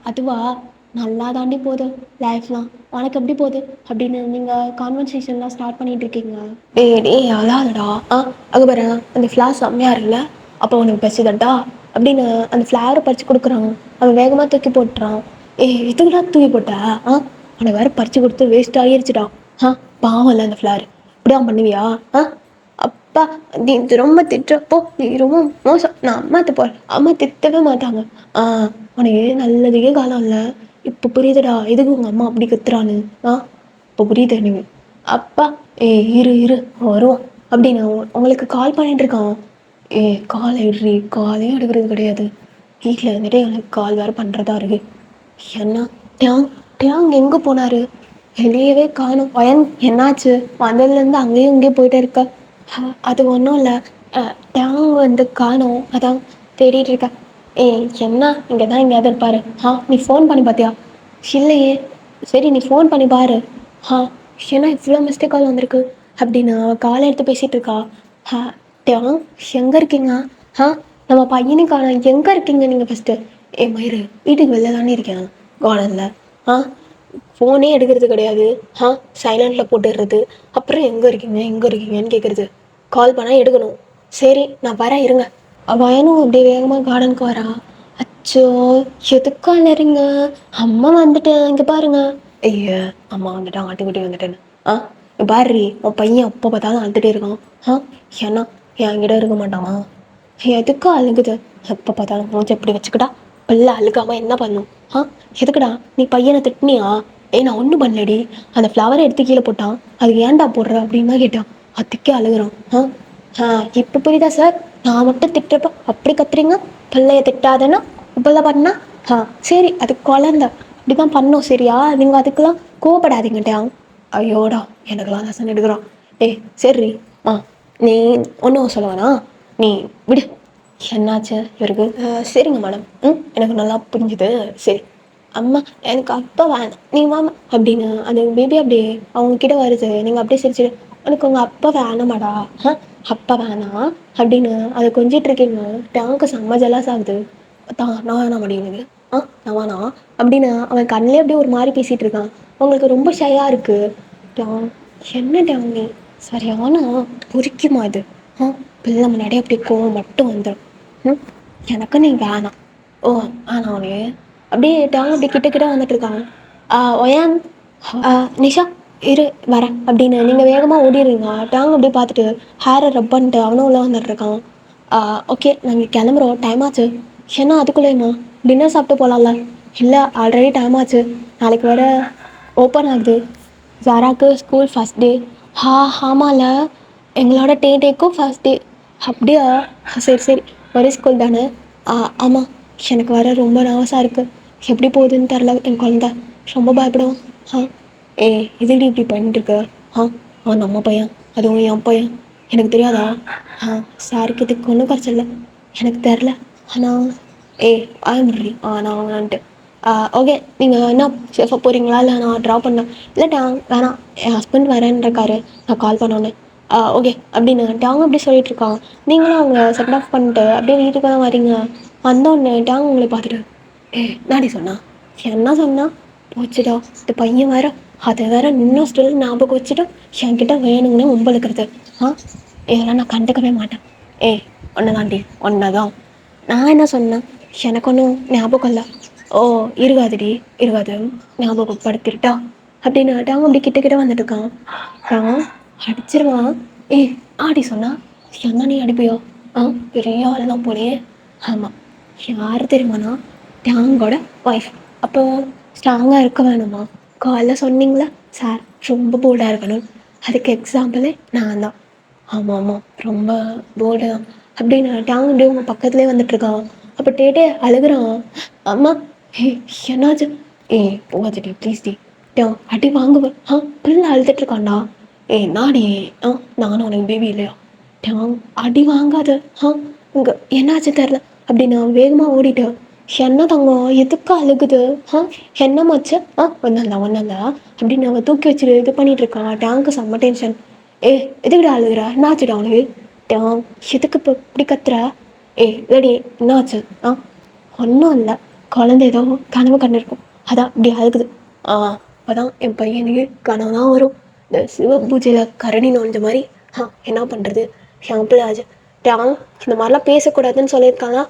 அதுவா நல்லா தாண்டி போகுது லைஃப்லாம். உனக்கு எப்படி போகுது அப்படின்னு நீங்கள் கான்வர்சேஷன்லாம் ஸ்டார்ட் பண்ணிட்டு இருக்கீங்க. டே அழாதடா. அங்கே பாரு அந்த ஃப்ளார் செம்மையாக இருக்குல்ல, அப்போ உனக்கு பசிதட்டா அப்படின்னு அந்த ஃப்ளாரை பறித்து கொடுக்குறான். அவன் வேகமாக தூக்கி போட்டுறான். இதுக்குடா தூக்கி போட்டா? உனக்கு வேறு பறித்து கொடுத்து வேஸ்ட் ஆகிருச்சுடா. பாவம் இல்லை அந்த ஃப்ளார், இப்படிதான் பண்ணுவியா? அப்பா நீ ரொம்ப திட்டுறப்போ நீ ரொம்ப மோசம். நான் அம்மாத்த போகிறேன், அம்மா திட்டவே மாட்டாங்க. உனக்கு நல்லதுக்கே காலம் இல்லை. இப்போ புரியுதுடா எதுக்கு உங்கள் அம்மா அப்படி கத்துறான்னு. இப்போ புரியுது நீ. அப்பா இரு வருவோம் அப்படின்னு உங்களுக்கு கால் பண்ணிட்டு இருக்கான். கால் எடுறி. காலையும் எடுக்கிறது கிடையாது. வீட்டில் இருந்துகிட்டே எனக்கு கால் வேறு பண்ணுறதா இருக்கு. என்ன டேங் எங்கே போனார்? வெளியவே காணும். ஒயன் என்னாச்சு? வந்ததுலேருந்து அங்கேயும் இங்கேயும் போயிட்டே இருக்க. அது ஒன்றும் இல்லை, டேங் வந்து காணும், அதான் தேடிட்டு இருக்க. என்ன இங்கே தான் எங்கேயாவது இருப்பாரு. நீ ஃபோன் பண்ணி பார்த்தியா? இல்லையே. சரி நீ ஃபோன் பண்ணி பாரு. ஏன்னா இவ்வளோ மிஸ்டேக் கால் வந்திருக்கு அப்படின்னு அவள் காலை எடுத்து பேசிகிட்டு இருக்கா. டேங் எங்கே இருக்கீங்க? நம்ம பையனுக்கான எங்கே இருக்கீங்க நீங்கள் ஃபஸ்ட்டு? மயிறு வீட்டுக்கு வெளில தானே இருக்கேன் கார்டனில். ஆ ஃபோனே எடுக்கிறது கிடையாது. சைலண்டில் போட்டுடுறது. அப்புறம் எங்கே இருக்கீங்க எங்கே இருக்கீங்கன்னு கேட்குறது. கால் பண்ணால் எடுக்கணும். சரி நான் வரேன் இருங்க. வயனும் அப்படியே வேகமாக கார்டனுக்கு வரா. அச்சோ எதுக்கு அலறீங்க? அம்மா வந்துட்டேன் இங்கே பாருங்க. ஐயா அம்மா வந்துட்டான் ஆட்டுக்குட்டி வந்துட்டேன்னு. பாரு உன் பையன் அப்போ பார்த்தாலும் அழுதுகிட்டே இருக்கான். ஏன்னா என்கிட்ட இருக்க மாட்டானா? எதுக்கு அழுகுது? எப்போ பார்த்தாலும் மூஞ்சி எப்படி வச்சுக்கிட்டா பிள்ளை அழுகாமல் என்ன பண்ணும்? எதுக்குடா நீ பையனை திட்டினியா? நான் ஒன்றும் பண்ணலடி. அந்த ஃப்ளவரை எடுத்து கீழே போட்டான். அது ஏன்டா போடுற அப்படின்னு தான் கேட்டான். அதுக்கே அழுகுறான். இப்போ புரியுதா சார்? நான் மட்டும் திட்டுறப்ப அப்படி கத்துறீங்க. பிள்ளைய திட்டாதேன்னா இப்பெல்லாம் பண்ணா சரி அது குழந்த அப்படிதான் பண்ணோம் சரியா? நீங்கள் அதுக்கெல்லாம் கோவப்படாதீங்கட்டான். ஐயோடா எனக்கெல்லாம் லெசன் எடுக்கிறான். சரி நீ ஒன்றும் சொல்ல வேணாம், நீ விடு. என்னாச்சு இவருக்கு? சரிங்க மேடம். எனக்கு நல்லா புரிஞ்சுது. சரி அம்மா எனக்கு அப்பா வேணாம் நீ வாமா அப்படின்னு அந்த பேபி அப்படியே அவங்கக்கிட்ட வருது. நீங்கள் அப்படியே சிரிச்சிடு எனக்கு உங்கள் அப்பா வேணாமாடா. அப்பா வேணாம் அப்படின்னு அதை கொஞ்சிட்டு இருக்கீங்க. டேங்க்கு செம்ம ஜெலஸ் ஆகுது. நான் வேணாம் அப்படிங்குது. நான் வேணாம் அப்படின்னு அவன் கண்ணிலே அப்படியே ஒரு மாதிரி பேசிகிட்டு இருக்கான். அவங்களுக்கு ரொம்ப ஷையாக இருக்குது. டேங் என்ன டேங் நீ சரியான பொறிக்குமா இது? பிள்ளை முன்னாடியே அப்படி கோவம் மட்டும் வந்துடும். எனக்கு நீ வேணாம். வேணாம் அவனே அப்படியே டேங் அப்படி கிட்ட வந்துட்டு இருக்காங்க. ஒயான் நிஷா இரு வரேன் அப்படின்னு நீங்கள் வேகமாக ஓடிடுறீங்க. டேங் அப்படியே பார்த்துட்டு ஹேரை ரப் பண்ணிட்டு அவனும் உள்ள வந்துட்டு இருக்கான். ஓகே நாங்கள் கிளம்புறோம், டைம் ஆச்சு. ஏன்னா அதுக்குள்ளேயுமா டின்னர் சாப்பிட்டு போகலாம்ல? இல்லை ஆல்ரெடி டைம் ஆச்சு. நாளைக்கு வேறு ஓப்பன் ஆகுது ஜாராக்கு ஸ்கூல் ஃபஸ்ட் டே. ஆமாம்ல எங்களோட டேக்கும் ஃபஸ்ட் டே. அப்படியா? சரி சரி ஒரே ஸ்கூல் தானே? ஆமாம் எனக்கு வர ரொம்ப நர்வஸாக இருக்குது. எப்படி போகுதுன்னு தெரில. என் குழந்த ரொம்ப பயப்படும். இதுடி இப்படி பண்ணிட்டுருக்க? அவன் நம்ம பையன், அதுவும் என் பையன். எனக்கு தெரியாதா? சாருக்கு இதுக்கு ஒன்றும் குறைச்சல எனக்கு தெரில. ஆனால் ஆயமுடி நான் வேணான்ட்டு. ஓகே நீங்கள் என்ன சேஃபாக போகிறீங்களா? இல்லை நான் ட்ராப் பண்ணேன். இல்லை டேங் வேணாம் என் ஹஸ்பண்ட் வரேன்ருக்காரு நான் கால் பண்ணோன்னே. ஓகே அப்படின்னு டேங் அப்படி சொல்லிகிட்ருக்கான். நீங்களும் அவங்க செட் ஆஃப் பண்ணிட்டு அப்படியே வீட்டுக்கு தான் வரீங்க. வந்தோடனே டேங் உங்களை பார்த்துட்டு நாடி சொன்னா என்ன சொன்னா? போச்சுடா இந்த பையன் வேற அதை வேற இன்னும் ஸ்டில் ஞாபகம் வச்சுட்டு என்கிட்ட வேணுங்கன்னு உம்பளுக்கிறது. இதெல்லாம் நான் கண்டுக்கவே மாட்டேன். ஒன்று தாண்டி ஒன்று தான். நான் என்ன சொன்னேன்? எனக்கு ஒன்றும் ஞாபகம் இல்லை. இருக்காதுடி இருக்காது ஞாபகப்படுத்திட்டா அப்படின்னு அவன் அப்படி கிட்ட வந்துட்டு இருக்கான். அடிச்சிருவான். ஆடி சொன்னா என்ன நீ அடிப்பியோ? பெரிய ஆளெல்லாம் போலையே. ஆமாம் யார் தெரியுமாண்ணா? டேங்கோட ஒய்ஃப். அப்போ ஸ்ட்ராங்காக இருக்க வேணுமா? காலைல சொன்னீங்களா சார் ரொம்ப போல்டாக இருக்கணும், அதுக்கு எக்ஸாம்பிளே நான் தான். ஆமாம் ரொம்ப போல்டு தான் அப்படின்னு டேங் அப்படியே உங்கள் பக்கத்துலேயே வந்துட்டுருக்கான். அப்போ டேட்டே அழுகுறான். அம்மா என்னாச்சு? போகாதடி ப்ளீஸ் டி. அடி வாங்குவேன். பிள்ளை அழுதுட்ருக்கான்டா. நாடி நானும் உனக்கு பேபி இல்லையா? அடி வாங்காத. இங்கே என்னாச்சு தெரில அப்படின்னு நான் வேகமாக ஓடிட்டேன். என்ன தங்கம் எதுக்கு அழுகுது? என்ன மச்சு? ஒன்றல்ல அப்படின்னு அவன் தூக்கி வச்சுட்டு இது பண்ணிகிட்ருக்கான். டேங்க்கு செம்ம டென்ஷன். எதுக்கிட்ட அழுகுற? என்னாச்சுடா அவனுக்கு? டேங் எதுக்கு இப்போ இப்படி கத்துற? இல்லடி என்னாச்சு? ஒன்றும் இல்லை குழந்தை ஏதோ கனவு கண்டிருக்கும் அதான் இப்படி அழுகுது. அப்போதான் என் பையனுக்கு கனவு தான் வரும். இந்த சிவ பூஜையில் கரணி நோஞ்ச மாதிரி. என்ன பண்ணுறது? என் பிள்ளை ஆச்சு டேங் இந்த மாதிரிலாம் பேசக்கூடாதுன்னு சொல்லியிருக்காங்க.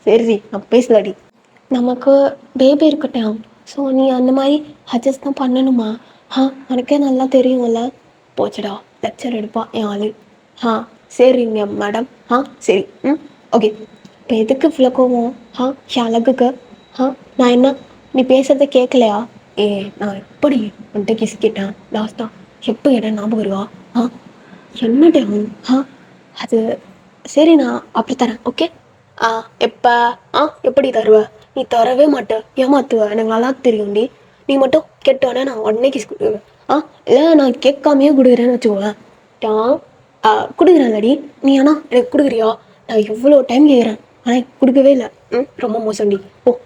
சரி நான் பேசலடி. நமக்கு பேபி இருக்கட்டும். ஸோ நீ அந்த மாதிரி அட்ஜஸ்ட் தான் பண்ணணுமா? உனக்கே நல்லா தெரியும்ல. போச்சுடா லெக்சர் எடுப்பா என் ஆளு. சரிங்க மேடம். சரி ஓகே. இப்போ எதுக்கு இவ்வளோ கோவம்? என் அழகுக்கு. நான் என்ன நீ பேசுகிறத கேட்கலையா? நான் எப்படி உன்கிட்ட கிஸ் கேட்டேன் லாஸ்ட்டாக? எப்போ கேட்டேன் ஞாபகம் வருவா? என்ன டைம்? அது சரி நான் அப்படி தரேன். ஓகே எப்போ? எப்படி தருவ? நீ தரவே மாட்டேன், ஏமாத்துவ, எனக்கு நல்லா தெரியும்டி. நீ மட்டும் கேட்டோன்னே நான் உடனே கிஸ் கொடுக்குவேன். இல்லை நான் கேட்காமையே கொடுக்குறேன்னு வச்சுக்கோவேன். கொடுக்குறேன்லடி நீ. ஆனால் எனக்கு கொடுக்குறியா? நான் எவ்வளோ டைம் கேட்குறேன் ஆனால் கொடுக்கவே இல்லை. ரொம்ப மோசம்டி.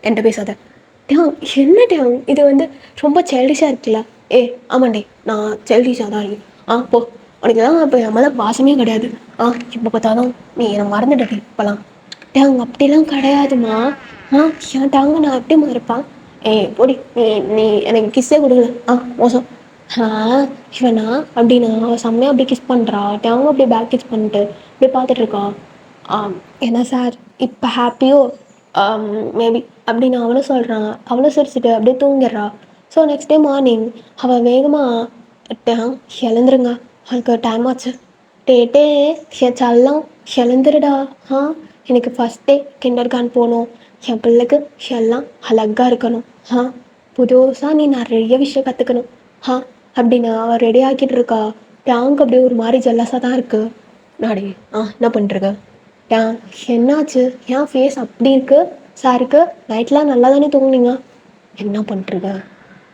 என்கிட்ட பேசாத. என்ன டேம் இது வந்து ரொம்ப சைல்டிஷாக இருக்குல்ல? ஆமாண்டி நான் சைல்டிஷாக தான். போ உனக்கு தான் இப்போ என் மேலே பாசமே கிடையாது. இப்போ பார்த்தாலும் நீ என்னை மறந்துட்டடி இப்போலாம். டேங் அப்படிலாம் கிடையாதுமா. என் டேங்க நான் எப்படிம்மா இருப்பான்? ஏய் பொடி, நீ நீ எனக்கு கிஸ்ஸே கொடுக்கல. மோசம். ஆ இவனா அப்படின்னு அவ செம்மையா அப்படி கிஸ் பண்ணுறா. டேங்க அப்படியே பேக் கிஸ் பண்ணிட்டு அப்படியே பார்த்துட்டு இருக்கா. என்ன சார் இப்போ ஹாப்பியோ? மேபி அப்படின்னு அவனும் சொல்கிறான். அவளும் சிரிச்சுட்டு அப்படியே தூங்கிடுறா. ஸோ நெக்ஸ்ட் டே மார்னிங் அவள் வேகமாக டேங் எழுந்துருங்க, அவளுக்கு டைம் ஆச்சு. டே டே என் செல்லம் எழுந்துருடா. ஆ எனக்கு ஃபஸ்ட் டே கிண்டர் போகணும். என் பிள்ளைக்கு எல்லாம் அழகாக இருக்கணும். புதுசாக நீ நிறைய விஷயம் கற்றுக்கணும். அப்படின்னு அவள் ரெடி ஆக்கிட்டு இருக்கா. டேங்க் அப்படியே ஒரு மாதிரி ஜெல்லஸாக தான் இருக்கு. நாடி என்ன பண்ணிருக்க? டேங் என்னாச்சு? ஏன் ஃபேஸ் அப்படி இருக்கு சாருக்கு? நைட்லாம் நல்லா தானே தூங்குனீங்க? என்ன பண்ணிருக்க?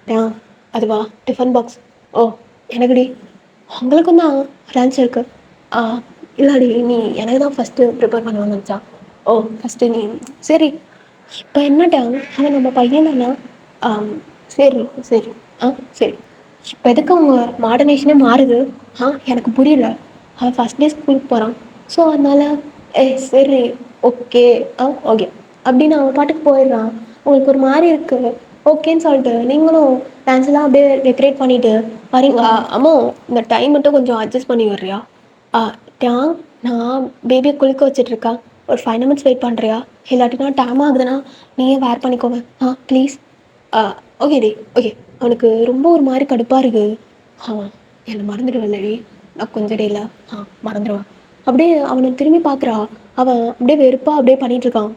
டேங் அதுவா டிஃபன் பாக்ஸ். ஓ எனக்குடி. உங்களுக்கும் தான் லன்ச் இருக்கு. ஆ இல்லாடி நீ எனக்கு தான் ஃபஸ்ட்டு ப்ரிப்பேர் பண்ணுவான்னு நினச்சா. ஓ ஃபஸ்ட்டு நீ சரி. இப்போ என்னட்டா அவன் நம்ம பையன் தானே? சரி சரி. சரி. இப்போ எதுக்கு அவங்க மாடர்னேஷனே மாறுது? எனக்கு புரியல. அவன் ஃபஸ்ட் டே ஸ்கூலுக்கு போகிறான். ஸோ அதனால் சரி ஓகே ஓகே அப்படின்னு அவன் பாட்டுக்கு போயிடுறான். உங்களுக்கு ஒரு மாதிரி இருக்குது ஓகேன்னு சொல்லிட்டு நீங்களும் டான்ஸ்லாம் அப்படியே டெக்கரேட் பண்ணிவிட்டு வரீங்க. அம்மா இந்த டைம் மட்டும் கொஞ்சம் அட்ஜஸ்ட் பண்ணி வர்றியா? டேங் நான் பேபியை குளிக்க வச்சிட்ருக்கேன். ஒரு 5 நிமிட்ஸ் வெயிட் பண்ணுறியா? இல்லாட்டினா டைம் ஆகுதுன்னா நீயே வேர் பண்ணிக்கோங்க ப்ளீஸ். Okay D okay. அவனுக்கு ரொம்ப ஒரு மாதிரி கடுப்பாக இருக்குது. என்னை மறந்துடுவேன்லடி நான் கொஞ்சம் டேல மறந்துடுவேன். அப்படியே அவனை திரும்பி பார்க்குறா. அவன் அப்படியே வெறுப்பாக அப்படியே பண்ணிகிட்ருக்கான்.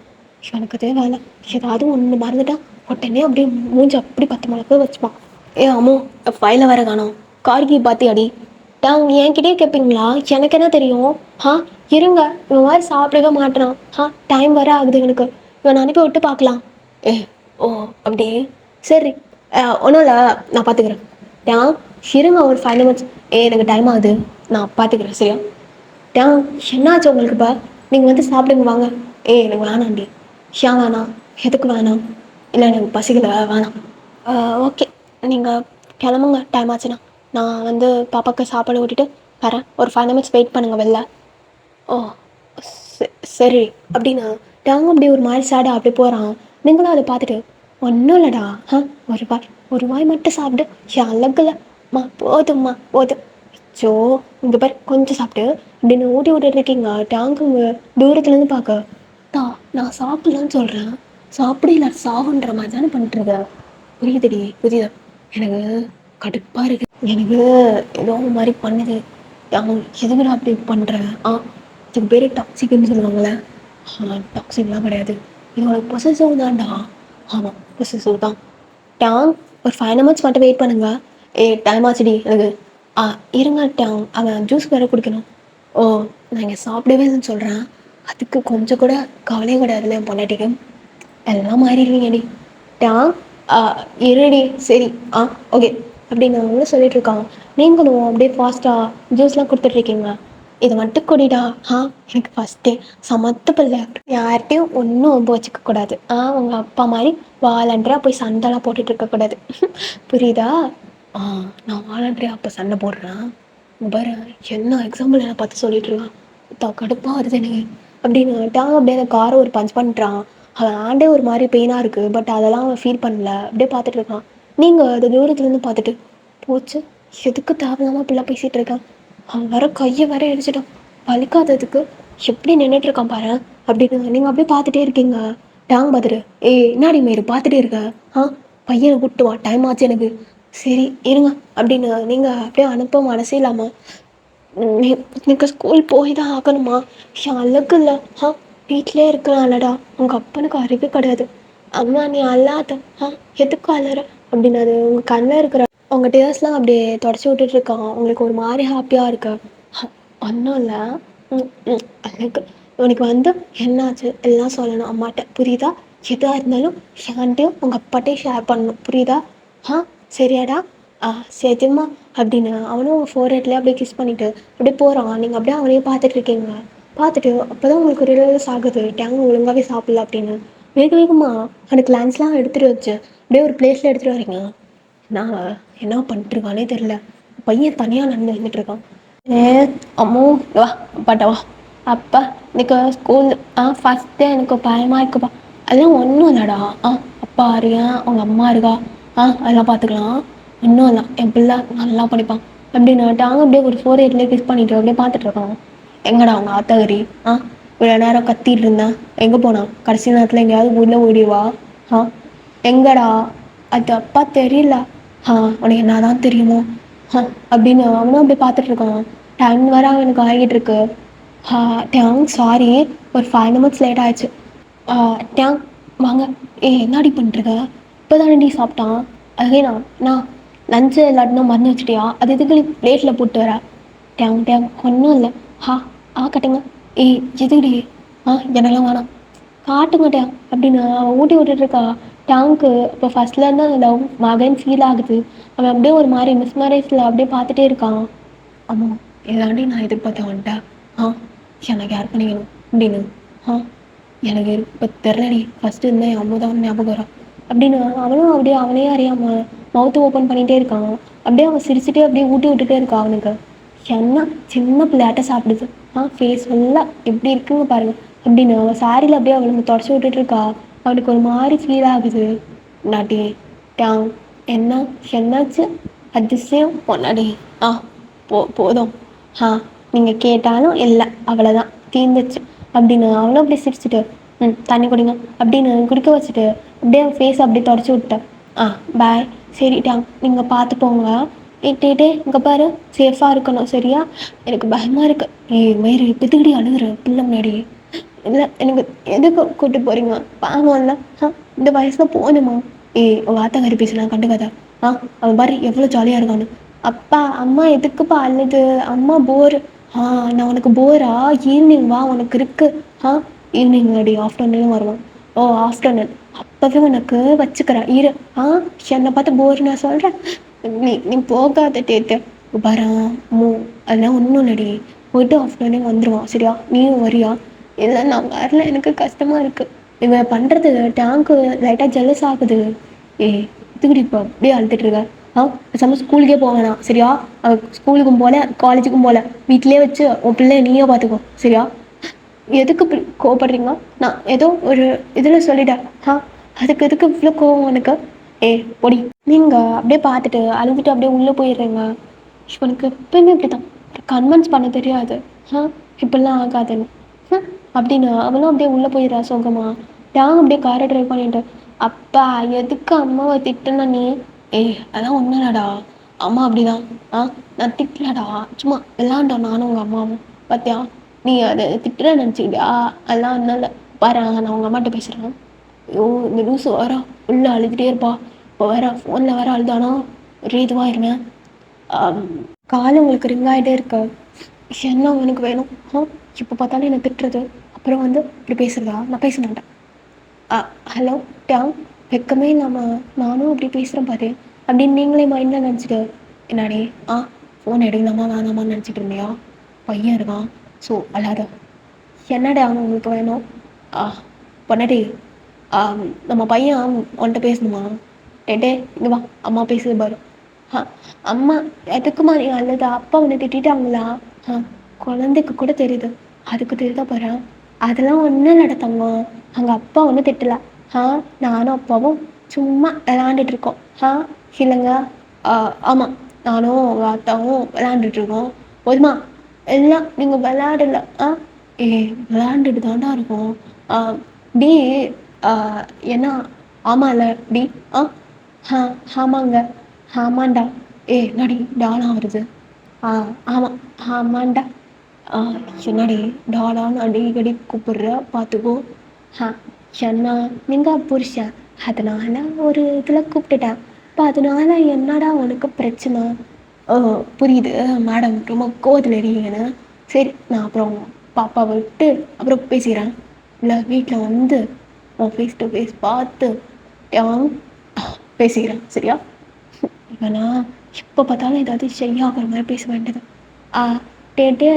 இவனுக்கு அதே வேலை. ஏதாவது ஒன்று மறந்துட்டான் உடனே அப்படியே மூஞ்சி அப்படி 10 மிளகு வச்சுப்பான். அம்மோ ஃபைலை வேற காணோம். கார்கி பாத்தியாடி? டேங் என்கிட்டயே கேட்பீங்களா? எனக்கு என்ன தெரியும்? இருங்க இவன் மாதிரி சாப்பிடவே மாட்டேறான். டைம் வேற ஆகுது இவனுக்கு. இவன் அனுப்பி விட்டு பார்க்கலாம். ஓ அப்படி சரி. ஒன்றும் இல்லை நான் பார்த்துக்கிறேன். டேங் இருங்க ஒரு 5 நிமிட்ஸ். எனக்கு டைம் ஆகுது நான் பார்த்துக்கிறேன் சரியா? டேங் என்னாச்சு உங்களுக்கு? இப்போ நீங்கள் வந்து சாப்பிடுங்க வாங்க. எனக்கு வேணாண்டி. ஏன் வேணாம்? எதுக்கு வேணாம்? இல்லை எனக்கு பசிக்கல வேணாம். ஓகே நீங்கள் கிளம்புங்க டைம் ஆச்சுன்னா. நான் வந்து பாப்பாவுக்கு சாப்பாடு ஊட்டிட்டு வரேன். ஒரு 5 நிமிட்ஸ் வெயிட் பண்ணுங்கள் வெளில. ஓ சரி அப்படின்னு டேங் அப்படி ஒரு மாதிரி சேடாக அப்படி போகிறான். நீங்களும் அதை பார்த்துட்டு ஒன்றும் இல்லைடா ஒரு வாய் மட்டும் சாப்பிட்டு அழகுலம்மா போதும்மா போதும். ஸோ இங்கே பாரு கொஞ்சம் சாப்பிட்டு அப்படின்னு ஊட்டி விட்டுட்டு இருக்கீங்க. டேங்குங்க தூரத்துலேருந்து பார்க்க நான் சாப்பிட்லான்னு சொல்கிறேன். சாப்பிடல சாகுன்ற மாதிரி தானே பண்ணிட்டுருக்க. புரியுதுடி புரியுதா? எனக்கு கடுப்பாக இருக்குது. எனக்கு ஏதோ ஒரு மாதிரி பண்ணுது. அவன் எதுக்குடா அப்படி பண்ணுறேன்? இதுக்கு பேர் டாக்ஸிக்னு சொல்லுவாங்களே. டாக்ஸிக்லாம் கிடையாது. இவனோட பொசசிவ் தான்டா. ஆமாம் பொசசிவ் தான். டேங் ஒரு 5 நிமிட்ஸ் மட்டும் வெயிட் பண்ணுங்க. டைம் ஆச்சுடி எனக்கு. இருங்க டேங் அவன் ஜூஸ் வேறு குடிக்கணும். ஓ நான் இங்கே சாப்பிடவே இல்லைன்னு சொல்கிறேன். அதுக்கு கொஞ்சம் கூட கவலையே கிடையாதுல்ல என் பொண்டாட்டிக்கு. எல்லாம் மாறிடுவீங்கடி. டேங் இருடி சரி ஓகே அப்படின்னு அவங்களும் சொல்லிட்டு இருக்கான். நீங்களும் அப்படியே ஃபாஸ்ட்டாக ஜூஸ்லாம் கொடுத்துட்ருக்கீங்க. இதை மட்டும் குடிடா. எனக்கு ஃபஸ்ட்டே சமத்து பிள்ளை. யார்கிட்டையும் ஒன்றும் ஒம்பு வச்சுக்கக்கூடாது. உங்கள் அப்பா மாதிரி வாலண்டராக போய் சண்டைலாம் போட்டுட்டு இருக்கக்கூடாது. புரியுதா? நான் வாலண்டரியாக அப்போ சண்டை போடுறேன் பாரு. என்ன எக்ஸாம்பிள் என்னை பார்த்து சொல்லிட்டு இருக்கான். கடுப்பாக வருது எனக்கு அப்படின்னு டேங் அப்படியே அந்த காரை ஒரு பஞ்ச் பண்ணுறான். அவன் ஹேண்டே ஒரு மாதிரி பெயினாக இருக்குது. பட் அதெல்லாம் அவன் ஃபீல் பண்ணல. அப்படியே பார்த்துட்டு இருக்கான். நீங்கள் அதை தூரத்துலேருந்து பார்த்துட்டு போச்சு எதுக்கு தேவையில்லாமல் அப்படிலாம் பேசிகிட்டு இருக்கான். அவன் வர கையை வர அடிச்சிட்டான். வலிக்காததுக்கு எப்படி நின்றுட்டுருக்கான் பாரு அப்படின்னு நீங்கள் அப்படியே பார்த்துட்டே இருக்கீங்க. டேங் பார்த்துட்டு என்னாடி மயிறு பார்த்துட்டே இருக்க? பையனை கூப்பிட்டு வா டைம் ஆச்சு எனக்கு. சரி இருங்க அப்படின்னு நீங்கள் அப்படியே அனுப்ப மனசே இல்லாமல் நீங்கள் ஸ்கூல் போய் தான் ஆகணுமா? அழகு இல்லை. வீட்டிலே இருக்கலாம்லடா. உங்கள் அப்பனுக்கு அறிவு கிடையாது. அம்மா நீ அல்லாத எதுக்கு அலற அப்படின்னு அது உங்கள் கண்ணில் இருக்கிற உங்கள் டேர்ஸ்லாம் அப்படியே தொடச்சி விட்டுட்ருக்கான். உங்களுக்கு ஒரு மாதிரி ஹாப்பியாக இருக்கு. ஒன்றும் இல்லை. அழகு உனக்கு வந்து என்னாச்சு எல்லாம் சொல்லணும் அம்மாட்ட புரியுதா? எதாக இருந்தாலும் என்கிட்டையும் உங்கள் அப்பாட்டையும் ஷேர் பண்ணணும் புரியுதா? சரியாடா? சரிம்மா அப்படின்னு அவனும் 4 அப்படியே கிஸ் பண்ணிவிட்டு அப்படியே போகிறான். நீங்கள் அப்படியே அவனையே பார்த்துட்ருக்கீங்க. பார்த்துட்டு அப்போ தான் உங்களுக்கு ரியலைஸ் ஆகுது டேங் ஒழுங்காகவே சாப்பிடல அப்படின்னு. வேக வேகமாக அவனுக்கு லன்ச்லாம் எடுத்துகிட்டு வச்சு அப்படியே ஒரு பிளேட்டில் எடுத்துகிட்டு வரீங்க. நான் என்ன பண்ணிட்டுருக்கானே தெரில. பையன் தனியாக நடந்து வந்துட்டுருக்கான். அம்மோ வா பாட்டா வா அப்பா இன்னைக்கு ஸ்கூல் ஃபர்ஸ்ட் டே எனக்கு பயமா இருக்குப்பா. அதெல்லாம் ஒன்றும் இல்லடா. அப்பா அறியா அவங்க அம்மா இருக்கா. அதெல்லாம் பார்த்துக்கலாம். ஒன்றும் இல்லை, என் பிள்ளை நல்லா படிப்பான் அப்படின்னுட்டாங்க. அப்படியே ஒரு 4 8 கிஸ் பண்ணிட்டு அப்படியே பார்த்துட்டு இருக்கோம். எங்கடா அவங்க ஆத்தகரி? ஆ இவ்வளோ நேரம் கத்திட்டு இருந்தேன், எங்கே போனான்? கடைசி நேரத்தில் எங்கேயாவது உள்ள ஓடிடுவா. ஆ எங்கடா? அது அப்பா தெரியல. உனக்கு என்னதான் தெரியுமோ அப்படின்னு அவனும் அப்படி பார்த்துட்டு இருக்கான். டைம் வேற அவனுக்கு ஆகிட்டு இருக்கு. டேங் சாரி, ஒரு 5 minutes லேட் ஆயிடுச்சு. டேங் வாங்க. என்னடி பண்ணிட்டுருக்க? இப்போ தானே டீ சாப்பிட்டான். அதே நான் லஞ்சு எல்லாத்தையும் மறந்து வச்சுட்டியா? அது எதுக்கு நீ பிளேட்டில் போட்டு வர? டேங் டேங் ஒன்றும் இல்லை. ஹா கட்டுங்க. எதுக்குடி? என்னெல்லாம் வேணாம், காட்ட மாட்டேன் அப்படின்னு அவன் ஊட்டி விட்டுட்டு இருக்கா. டேங்க்கு இப்போ ஃபர்ஸ்ட்லேருந்து அந்த லவ் மகன் ஃபீல் ஆகுது. அவன் அப்படியே ஒரு மாதிரி மிஸ் மேரேஜில் அப்படியே பார்த்துட்டே இருக்கான். ஆமாம், இதாண்டி நான் எதிர்பார்த்தேன் வந்துட்டா. ஆ எனக்கு யார் பண்ணிக்கணும் அப்படின்னு. ஆ எனக்கு இப்போ தெரிலடி, ஃபஸ்ட்டு இருந்தேன் என் அம்மா தான் ஞாபகம் வரான் அப்படின்னு அவனும் அப்படியே அவனே அறியாமல் மவுத்து ஓப்பன் பண்ணிகிட்டே இருக்கான். அப்படியே அவன் சிரிச்சுட்டே அப்படியே ஊட்டி விட்டுட்டே இருக்கான் அவனுக்கு. என்ன சின்ன பிள்ளையாட்ட சாப்பிடுது. ஃபேஸ் ஃபுல்லாக எப்படி இருக்குங்க பாருங்க அப்படின்னு அவன் சாரியில் அப்படியே அவளுக்கு தொடச்சி விட்டுட்டு இருக்கா. அவனுக்கு ஒரு மாதிரி ஃபீல் ஆகுது. நாட்டி டேங் என்ன என்னாச்சு? அதிசயம் பொன்னாடி. ஆ போதும். நீங்கள் கேட்டாலும் இல்லை, அவ்வளோதான், தீர்ந்துச்சு அப்படின்னு அவளும் அப்படியே சிரிச்சுட்டு தண்ணி குடிங்க அப்படின்னு குடிக்க வச்சுட்டு அப்படியே அவன் ஃபேஸ் அப்படியே தொடச்சி விட்டேன். பாய். சரிட்டாங்க, நீங்கள் பார்த்து போங்க. இட்டே இங்கே பாரு, சேஃபாக இருக்கணும் சரியா? எனக்கு பயமாக இருக்கு. மயிறு பித்துக்கிடி அழுகுற பிள்ளை முன்னாடி. இல்லை எனக்கு எதுக்கு கூப்பிட்டு போகிறீங்க? பாவம் இல்லை. இந்த வயசில் போகணுமா? உங்கள் ஆத்தாக்காரி பேசலாம் கண்டுக்காதா. அவன் பாரு எவ்வளோ ஜாலியாக இருக்கான்னு. அப்பா அம்மா எதுக்குப்பா அழுது? அம்மா போர். நான் உனக்கு போரா? ஈவினிங் வா, உனக்கு இருக்கு. ஈவினிங் அடி, ஆஃப்டர்நூன் வருவான். ஆஃப்டர்நூன் அப்போவே உனக்கு வச்சுக்கிறேன் இரு. என்னை பார்த்து போர் நான் சொல்கிறேன். நீ போகாத டேட்டு பாரா. மூ அதெல்லாம் ஒன்றும் இல்லடி, போயிட்டு ஆஃப்டர்நூனே வந்துடுவான் சரியா? நீயும் வரியா? இல்லை நான் வரல, எனக்கு கஷ்டமாக இருக்குது. இவன் பண்ணுறது டேங்க்கு லைட்டாக ஜெலஸ் ஆகுது. இதுக்கிட்ட இப்போ அப்படியே அழுத்துட்டு இருக்க. பேசாமல் ஸ்கூலுக்கே போவேணாம் சரியா? ஸ்கூலுக்கும் போகல, காலேஜுக்கும் போகல, வீட்டிலே வச்சு உன் பிள்ளைய நீயே பார்த்துக்கோ சரியா? எதுக்கு இப்படி கோவப்படுறீங்க? நான் ஏதோ ஒரு இதில் சொல்லிட்டேன். அதுக்கு எதுக்கு இவ்வளோ கோவம் எனக்கு? பொடி. நீங்கள் அப்படியே பார்த்துட்டு அழுதுட்டு அப்படியே உள்ளே போயிடுறீங்க. இவனுக்கு எப்பயுமே இப்படி தான், கன்வின்ஸ் பண்ண தெரியாது. இப்படிலாம் ஆகாதுன்னு அப்படின்னு அவளும் அப்படியே உள்ளே போயிடுறா சோகமா. நாங்கள் அப்படியே காரை ட்ரைவ் பண்ணிட்டு, அப்பா எதுக்கு அம்மாவை திட்டுன நீ? அதான் ஒன்றும் இல்லடா, அம்மா அப்படிதான். நான் திட்டலடா, சும்மா விளாண்டோம் நானும் உங்கள் அம்மாவும். பார்த்தியா, நீ அதை திட்டுற நினச்சிக்கிட்டியா? அதெல்லாம் ஒன்றும் இல்லை. பாரு, நான் உங்கள் அம்மாட்ட பேசுகிறேன். இந்த லூசு வர உள்ள அழுதுகிட்டே இருப்பா. இப்போ வேற ஃபோனில் வேற அழுதானா ஒரே இதுவாக இருங்க. கால் உங்களுக்கு ரிங் ஆகிட்டே இருக்கு. என்ன உனக்கு வேணும்? இப்போ பார்த்தாலும் என்னை திட்டுறது, அப்புறம் வந்து இப்படி பேசுகிறதா? நான் பேச மாட்டேன். ஹலோ டேங், வெக்கமே இல்லாமல் நானும் அப்படி பேசுகிறேன் பாரு அப்படின்னு நீங்களே மைண்டில் நினச்சிட்டு என்னாடி ஃபோன் எடுக்கலாமா வேணாமான்னு நினச்சிட்டு இருந்தியா? பையன் இருக்கான், ஸோ அல்லாத. என்னடா உங்களுக்கு வேணும்? பொண்ணாடி, நம்ம பையன் உன்கிட்ட பேசணுமா? டேட்டே இங்கே வா, அம்மா பேசுது பாரு. அம்மா எதுக்குமா நீ அழுதா? அப்பா உன்னை திட்டாங்களா? குழந்தைக்கு கூட தெரியுது, அதுக்கு தெரியுதா பாரு. அதெல்லாம் ஒன்றும் இல்லைடா தங்கம், அங்கே அப்பா ஒன்றும் திட்டல. நானும் அப்பாவும் சும்மா விளாண்டுட்டு இருக்கோம். இல்லைங்க. ஆமாம், நானும் உங்கள் அத்தாவும் விளாண்டுட்ருக்கோம். போதுமா? எல்லாம் நீங்கள் விளாடல. விளாண்டுட்டு தாண்டா இருக்கோம். டி என்ன? ஆமாம்ல டி. ஆமாங்க. ஆமாண்டா. என்னடி டாலாம் வருது? ஆமாம் ஆமாண்டா. என்னடி டாலான்னு அடிக்கடி கூப்பிடுற, பார்த்துக்கோ. என்ன நீங்கள் புருஷன், அதனால ஒரு இதில் கூப்பிட்டுட்டேன். இப்போ அதனால என்னடா உனக்கு பிரச்சனை? புரியுது மேடம், ரொம்ப கோவத்தில் இருக்கீங்கன்னு. சரி, நான் அப்புறம் பாப்பாவை விட்டு அப்புறம் பேசிக்கிறேன். இல்லை வீட்டில் வந்து ஃபேஸ் டு ஃபேஸ் பார்த்து பேசிக்கிறேன் சரியா? இவனா எப்போ பார்த்தாலும் ஏதாவது செய்யாகிற மாதிரி பேச வேண்டியது. டேட்டு,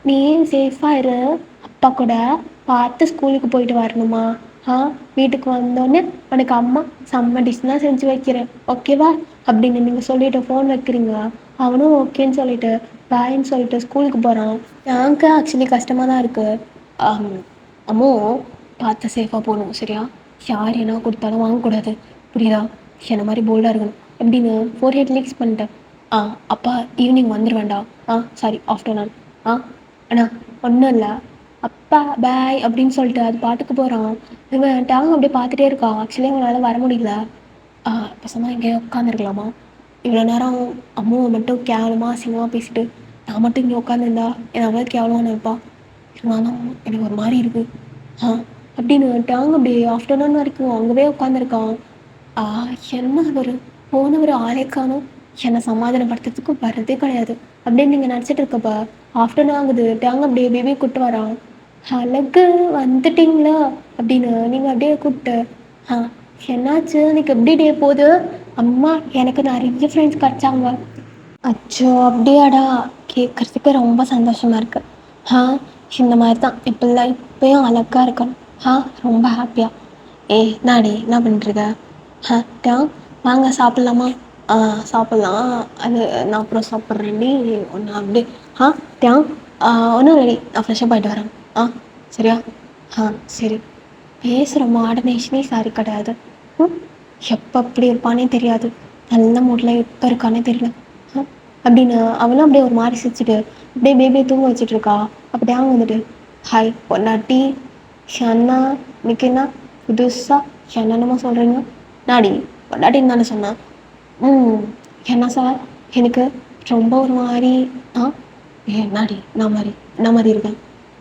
நீ சேஃபாக இரு, அப்பா கூட பார்த்து ஸ்கூலுக்கு போயிட்டு வரணுமா? வீட்டுக்கு வந்தோடனே உனக்கு அம்மா செம்ம டிஷ்லாம் செஞ்சு வைக்கிறேன் ஓகேவா அப்படின்னு நீங்கள் சொல்லிவிட்டு ஃபோன் வைக்கிறீங்க. அவனும் ஓகேன்னு சொல்லிட்டு பாய்ன்னு சொல்லிட்டு ஸ்கூலுக்கு போகிறான். எனக்கு ஆக்சுவலி கஷ்டமாக தான் இருக்குது. அம்மோ பார்த்து சேஃபாக போகணும் சரியா? யார் என்ன கொடுத்தாலும் வாங்கக்கூடாது புரியுதா? என்ன மாதிரி போல்டாக இருக்கணும். எப்படின்னு ஃபோர் ஹெட் லீக்ஸ் பண்ணிட்டேன். அப்பா ஈவினிங் வந்துடுவேண்டா. Sorry afternoon. அண்ணா ஒன்றும் இல்லை. அப்பா பாய் அப்படின்னு சொல்லிட்டு அது பாட்டுக்கு போகிறான். இவன் டேங் அப்படியே பார்த்துட்டே இருக்கான். ஆக்சுவலி அவனால் வர முடியல. பசமாக இங்கே உட்காந்துருக்கலாமா? இவ்வளோ நேரம் அம்மாவை மட்டும் கேவலமாக அசிங்கமாக பேசிட்டு நான் மட்டும் இங்கே உட்காந்துருந்தா என்னை அவ்வளோ கேவலமாக நினைப்பா. இருந்தாலும் எனக்கு ஒரு மாதிரி இருக்குது. அப்படின்னு டேங் அப்படி ஆஃப்டர்நூன் வரைக்கும் அங்கேவே உட்காந்துருக்கான். என்ன ஒரு போனவர் ஆளே காணும். என்னை சமாதானப்படுத்துறதுக்கு வர்றதே கிடையாது அப்படின்னு நீங்கள் நினச்சிட்டு இருக்கப்ப ஆஃப்டர்நூன் ஆகுது. டேங் அப்படியே பேபி கூப்பிட்டு வரான். அழகு வந்துட்டிங்களா அப்படின்னு நீங்கள் அப்படியே கூப்பிட்டு என்னாச்சு எனக்கு எப்படி டே போகுது? அம்மா எனக்கு நிறைய ஃப்ரெண்ட்ஸ் கிடச்சாங்க. அச்சோ அப்படியாடா, கேட்குறதுக்கு ரொம்ப சந்தோஷமாக இருக்குது. இந்த மாதிரி தான் இப்போயும் அழகாக இருக்கணும். ரொம்ப ஹாப்பியாக. நாடி என்ன பண்ணுறீங்க? டேங் வாங்க சாப்பிட்லாமா? சாப்பிட்லாம். அது நான் அப்புறம் சாப்பிட்றேன்டி ஒன்று அப்படி. டேங் ஒன்றும் ரெடி, நான் ஃப்ரெஷ்ஷப் ஆகிட்டு வரேன். சரியா? சரி. பேசுகிற மாடர்னேஷனே சாரி கிடையாது. எப்போ அப்படி இருப்பானே தெரியாது. நல்ல மூடில் எப்போ இருக்கானே தெரியல. அப்படின்னு அவளும் அப்படியே ஒரு மாதிரி சிரிச்சுட்டு அப்படியே பேபியை தூங்க வச்சுட்டு இருக்கா. அப்போ டேங் வந்துட்டு ஹாய் பொன்னாட்டி ஷன்னா இன்னைக்கு என்ன புதுசாக என்னென்னமோ சொல்கிறீங்க? நாடி பொன்னாட்டின்னு தானே சொன்னேன். என்ன சார் எனக்கு ரொம்ப ஒரு மாதிரி நாடி நான் மாதிரி இருக்கேன்.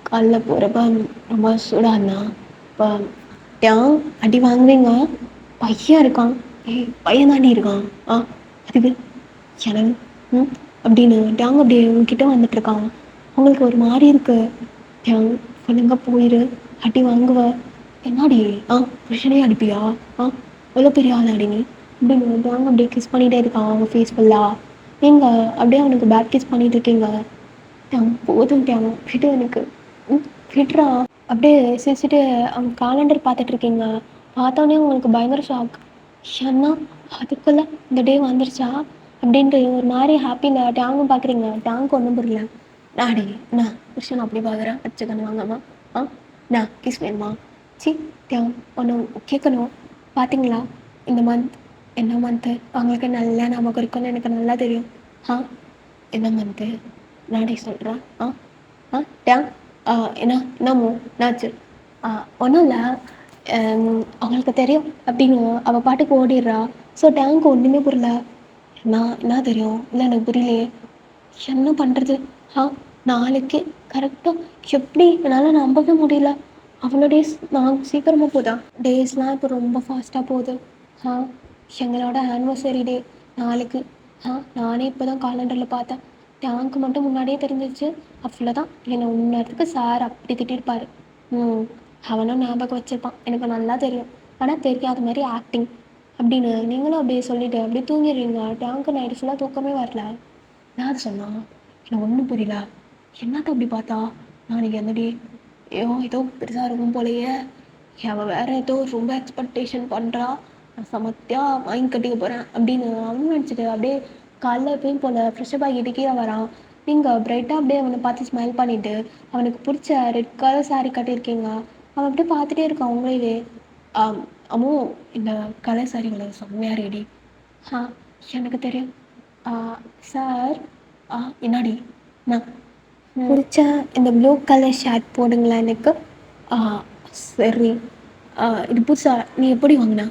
காலைல போகிறப்ப ரொம்ப சூடாண்ணா. இப்போ டேங் அடி வாங்குவீங்க. பையன் இருக்கான். பையன் தாண்டி இருக்கான். அதுக்கு எனக்கு அப்படின்னு டேங் அப்படியே உங்ககிட்ட வந்துட்டுருக்கான். அவங்களுக்கு ஒரு மாதிரி இருக்கு. டேங் சொல்லுங்க போயிரு, அடி வாங்குவ. என்னாடி புருஷனே அடிப்பியா? எவ்வளோ பெரிய ஆள் அடி நீ அப்படின்னு டேங் அப்படியே கிஸ் பண்ணிகிட்டே இருக்கான் அவங்க ஃபேஸ் ஃபுல்லாக. நீங்கள் அப்படியே அவனுக்கு பேக் கிஸ் பண்ணிட்டு இருக்கீங்க. டேங் போதும் டேங் விட்டு எனக்கு விட்றா. அப்படியே சிரிச்சுட்டு அவங்க காலண்டர் பார்த்துட்டு இருக்கீங்க. பார்த்தோன்னே உங்களுக்கு பயங்கர ஷாக். ஏன்னா அதுக்குள்ளே இந்த டே வந்துருச்சா அப்படின்ட்டு ஒரு மாதிரி ஹாப்பியில் டேங்கும் பார்க்குறீங்க. டேங்க்கு ஒன்றும் புரியல. டாடி நான் புருஷன் அப்படி பார்க்குறேன் வச்சுக்கணும் வாங்கம்மா. நான் கிஸ் வேணுமா? டேங் ஒன்று கேட்கணும். பார்த்தீங்களா இந்த மந்த் என்ன மந்த்து அவங்களுக்கு நல்லா நமக்கு இருக்குன்னு எனக்கு நல்லா தெரியும். என்ன மந்த்து நாடி சொல்கிறேன். டேங் என்னமோ என்னாச்சு? ஒன்றும் இல்லை, அவங்களுக்கு தெரியும் அப்படின்னு அவள் பாட்டுக்கு ஓடிடுறா. ஸோ டேங்க்கு ஒன்றுமே புரியல. என்ன தெரியும்? இல்லை எனக்கு புரியலையே, என்ன பண்ணுறது? நாளைக்கு கரெக்டாக எப்படி என்னால் நம்பவே முடியல. அவ்வளோ டேஸ் நான் சீக்கிரமாக போதா? டேஸ்லாம் இப்போ ரொம்ப ஃபாஸ்ட்டாக போகுது. எங்களோட ஆனிவர்சரி டே நாளைக்கு. நானே இப்போ தான் காலண்டரில் பார்த்தேன். டேங்க்கு மட்டும் முன்னாடியே தெரிஞ்சிச்சு. அவ்வளோதான், என்னை உன்னத்துக்கு சார் அப்படி திட்டிருப்பார். அவனும் ஞாபகம் வச்சுருப்பான், எனக்கு நல்லா தெரியும். ஆனால் தெரியாத மாதிரி ஆக்டிங் அப்படின்னு நீங்களும் அப்படியே சொல்லிவிட்டு அப்படியே தூங்கிடுறீங்க. டேங்க்கு நைட்டு ஃபுல்லாக தூக்கமே வரல. யார் சொன்னா? எனக்கு ஒன்றும் புரியல. என்னத்த அப்படி பார்த்தா நாளைக்கு என்னடி ஏதோ பெருசாக இருக்கும் போலையே. அவள் வேறு ஏதோ ரொம்ப எக்ஸ்பெக்டேஷன் பண்ணுறா. நான் சமத்தியாக வாங்கி கட்டிக்க போகிறேன் அப்படின்னு அவனும் நினச்சிட்டு அப்படியே காலைல எப்பயும் போல் ஃப்ரெஷ்ஷப் ஆகிட்டு கீழே வரான். நீங்கள் பிரைட்டாக அப்படியே அவனை பார்த்து ஸ்மைல் பண்ணிவிட்டு அவனுக்கு பிடிச்ச ரெட் கலர் சாரீ கட்டியிருக்கீங்க. அவன் அப்படியே பார்த்துட்டே இருக்கான் உங்களையே. அம்மோ இந்த கலர் சாரீ உனக்கு செம்மையாக ரெடி. எனக்கு தெரியும் சார். என்னாடி நான் பிடிச்ச இந்த ப்ளூ கலர் ஷர்ட் போடுங்களா எனக்கு? சரி. இது புதுசா நீ எப்படி வாங்கினா?